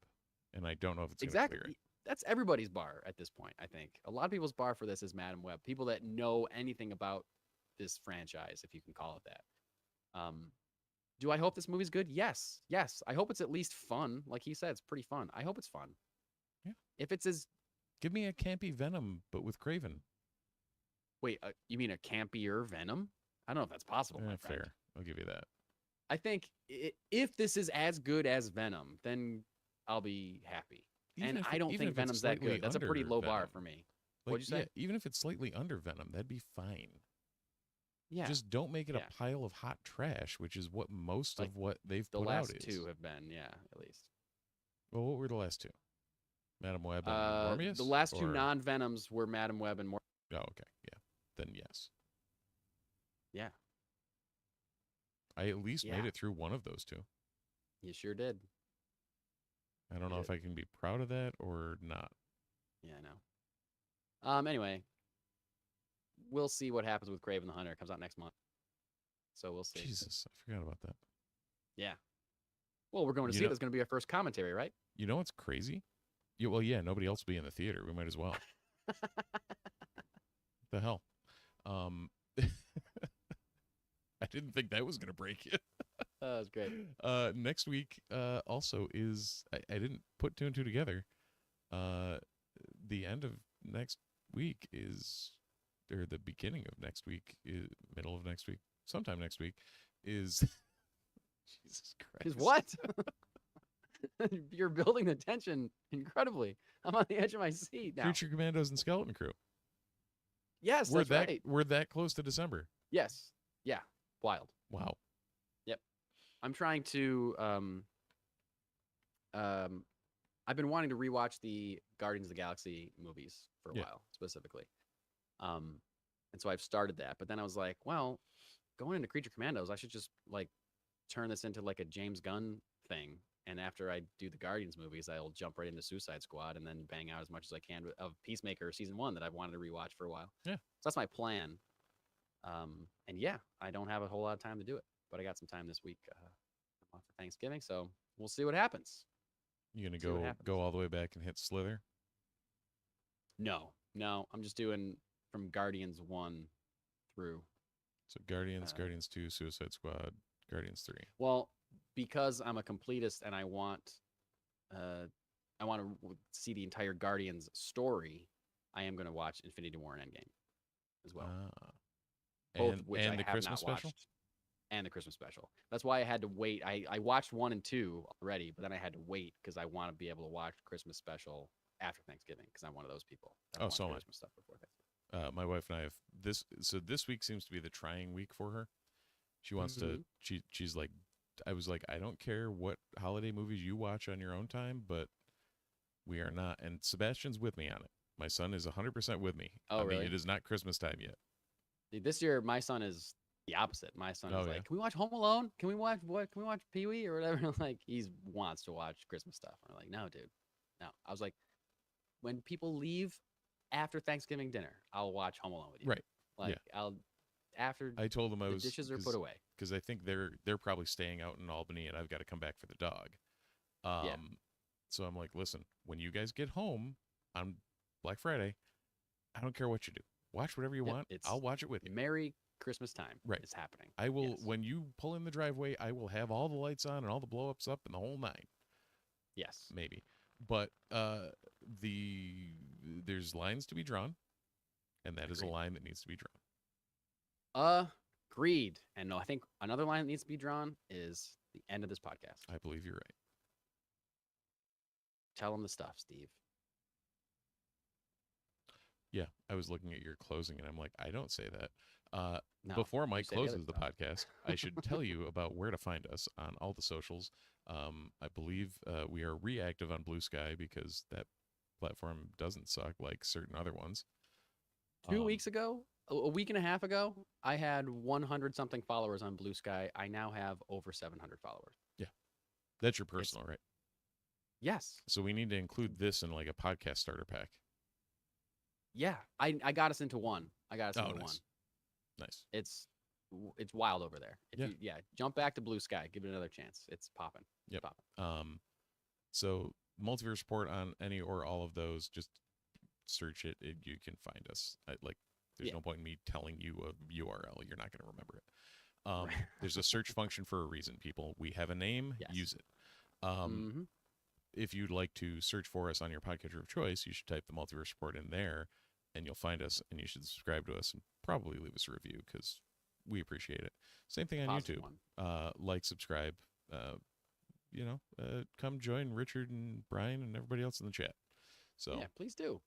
and I don't know if it's exactly. Clear it. That's everybody's bar at this point, I think. A lot of people's bar for this is Madam Web. People that know anything about this franchise, if you can call it that. Do I hope this movie's good? Yes. I hope it's at least fun. Like he said, it's pretty fun. I hope it's fun. Yeah. If it's as... Give me a campy Venom, but with Kraven. Wait, you mean a campier Venom? I don't know if that's possible, my friend. Fair. I'll give you that. I think if this is as good as Venom, then I'll be happy. I don't think Venom's that good. That's a pretty low bar for me. Like, What'd you say? Yeah, even if it's slightly under Venom, that'd be fine. Yeah. Just don't make it a pile of hot trash, which is what most of what they've put out is. The last two have been, at least. Well, what were the last two? Madam Web and Morbius? The last two non-Venoms were Madam Web and Morbius. Oh, okay. Yeah. Then yes. Yeah. I at least made it through one of those two. You sure did. I don't know if I can be proud of that or not. Yeah, I know. Anyway, we'll see what happens with Kraven the Hunter. It comes out next month. So we'll see. Jesus, I forgot about that. Yeah. Well, we're going to see it. That's going to be our first commentary, right? You know what's crazy? Nobody else will be in the theater. We might as well. The hell? I didn't think that was going to break you. That was great. Next week also is, I didn't put two and two together. The end of next week is, or the beginning of next week, middle of next week, sometime next week is, Jesus Christ. Is what? You're building the tension incredibly. I'm on the edge of my seat now. Creature Commandos and Skeleton Crew. Yes, that's right. We're that close to December. Yes. Yeah. Wild. Wow. Yep. I'm trying to I've been wanting to rewatch the Guardians of the Galaxy movies for a while, specifically. And so I've started that, but then I was like, well, going into Creature Commandos, I should just turn this into a James Gunn thing. And after I do the Guardians movies, I'll jump right into Suicide Squad and then bang out as much as I can of Peacemaker season 1 that I've wanted to rewatch for a while. Yeah. So that's my plan. And I don't have a whole lot of time to do it, but I got some time this week for Thanksgiving, so we'll see what happens. You gonna go all the way back and hit Slither? No, I'm just doing from Guardians 1 through. So Guardians 2, Suicide Squad, Guardians 3. Well, because I'm a completist and I want to see the entire Guardians story, I am going to watch Infinity War and Endgame as well. Both of which I the have Christmas not special? watched. And the Christmas special. That's why I had to wait. I watched 1 and 2 already, but then I had to wait because I want to be able to watch Christmas special after Thanksgiving because I'm one of those people. So Christmas stuff before Thanksgiving. My wife and I have this. So this week seems to be the trying week for her. She wants to. She's like, I was like, I don't care what holiday movies you watch on your own time, but we are not. And Sebastian's with me on it. My son is 100% with me. Oh, really? It is not Christmas time yet. This year, my son is the opposite. My son Oh, is yeah? like, "Can we watch Home Alone? Can we watch what? Can we watch Pee Wee or whatever?" Like he wants to watch Christmas stuff. I'm like, "No, dude, no." I was like, "When people leave after Thanksgiving dinner, I'll watch Home Alone with you." Right. Like I'll after I told them the dishes are put away. because I think they're probably staying out in Albany, and I've got to come back for the dog. Yeah. So I'm like, listen, when you guys get home on Black Friday, I don't care what you do. Watch whatever you want. I'll watch it with you. Merry Christmas time. Right. It's happening. I will, when you pull in the driveway, I will have all the lights on and all the blow ups up and the whole nine. Yes. Maybe. But there's lines to be drawn, and that is a line that needs to be drawn. Agreed. And no, I think another line that needs to be drawn is the end of this podcast. I believe you're right. Tell them the stuff, Steve. Yeah, I was looking at your closing, and I'm like, I don't say that. No, Before you Mike say the other closes the stuff. podcast, I should tell you about where to find us on all the socials. I believe we are reactive on Blue Sky because that platform doesn't suck like certain other ones. 2 weeks ago, a week and a half ago, I had 100 something followers on Blue Sky. I now have over 700 followers. Yeah, that's your personal, right? Yes. So we need to include this in like a podcast starter pack. Yeah, I got us into one. I got us into nice. one. Nice. It's wild over there. If you jump back to Blue Sky, give it another chance. It's popping. Yep. Popping. So Multiverse Report on any or all of those, just search it. You can find us. There's no point in me telling you a URL. You're not going to remember it. There's a search function for a reason, people. We have a name. Yes. Use it. If you'd like to search for us on your podcatcher of choice, you should type the Multiverse Report in there, and you'll find us, and you should subscribe to us and probably leave us a review because we appreciate it. Same thing on Positive YouTube. Like, subscribe. Come join Richard and Brian and everybody else in the chat. So yeah, please do.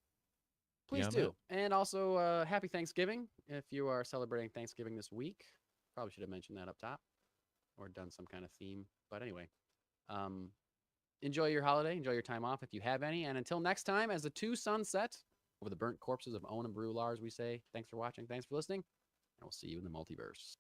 Please do. And also, happy Thanksgiving if you are celebrating Thanksgiving this week. Probably should have mentioned that up top or done some kind of theme. But anyway, enjoy your holiday. Enjoy your time off if you have any. And until next time, as the two suns set over the burnt corpses of Owen and Brew Lars, we say thanks for watching. Thanks for listening. And we'll see you in the multiverse.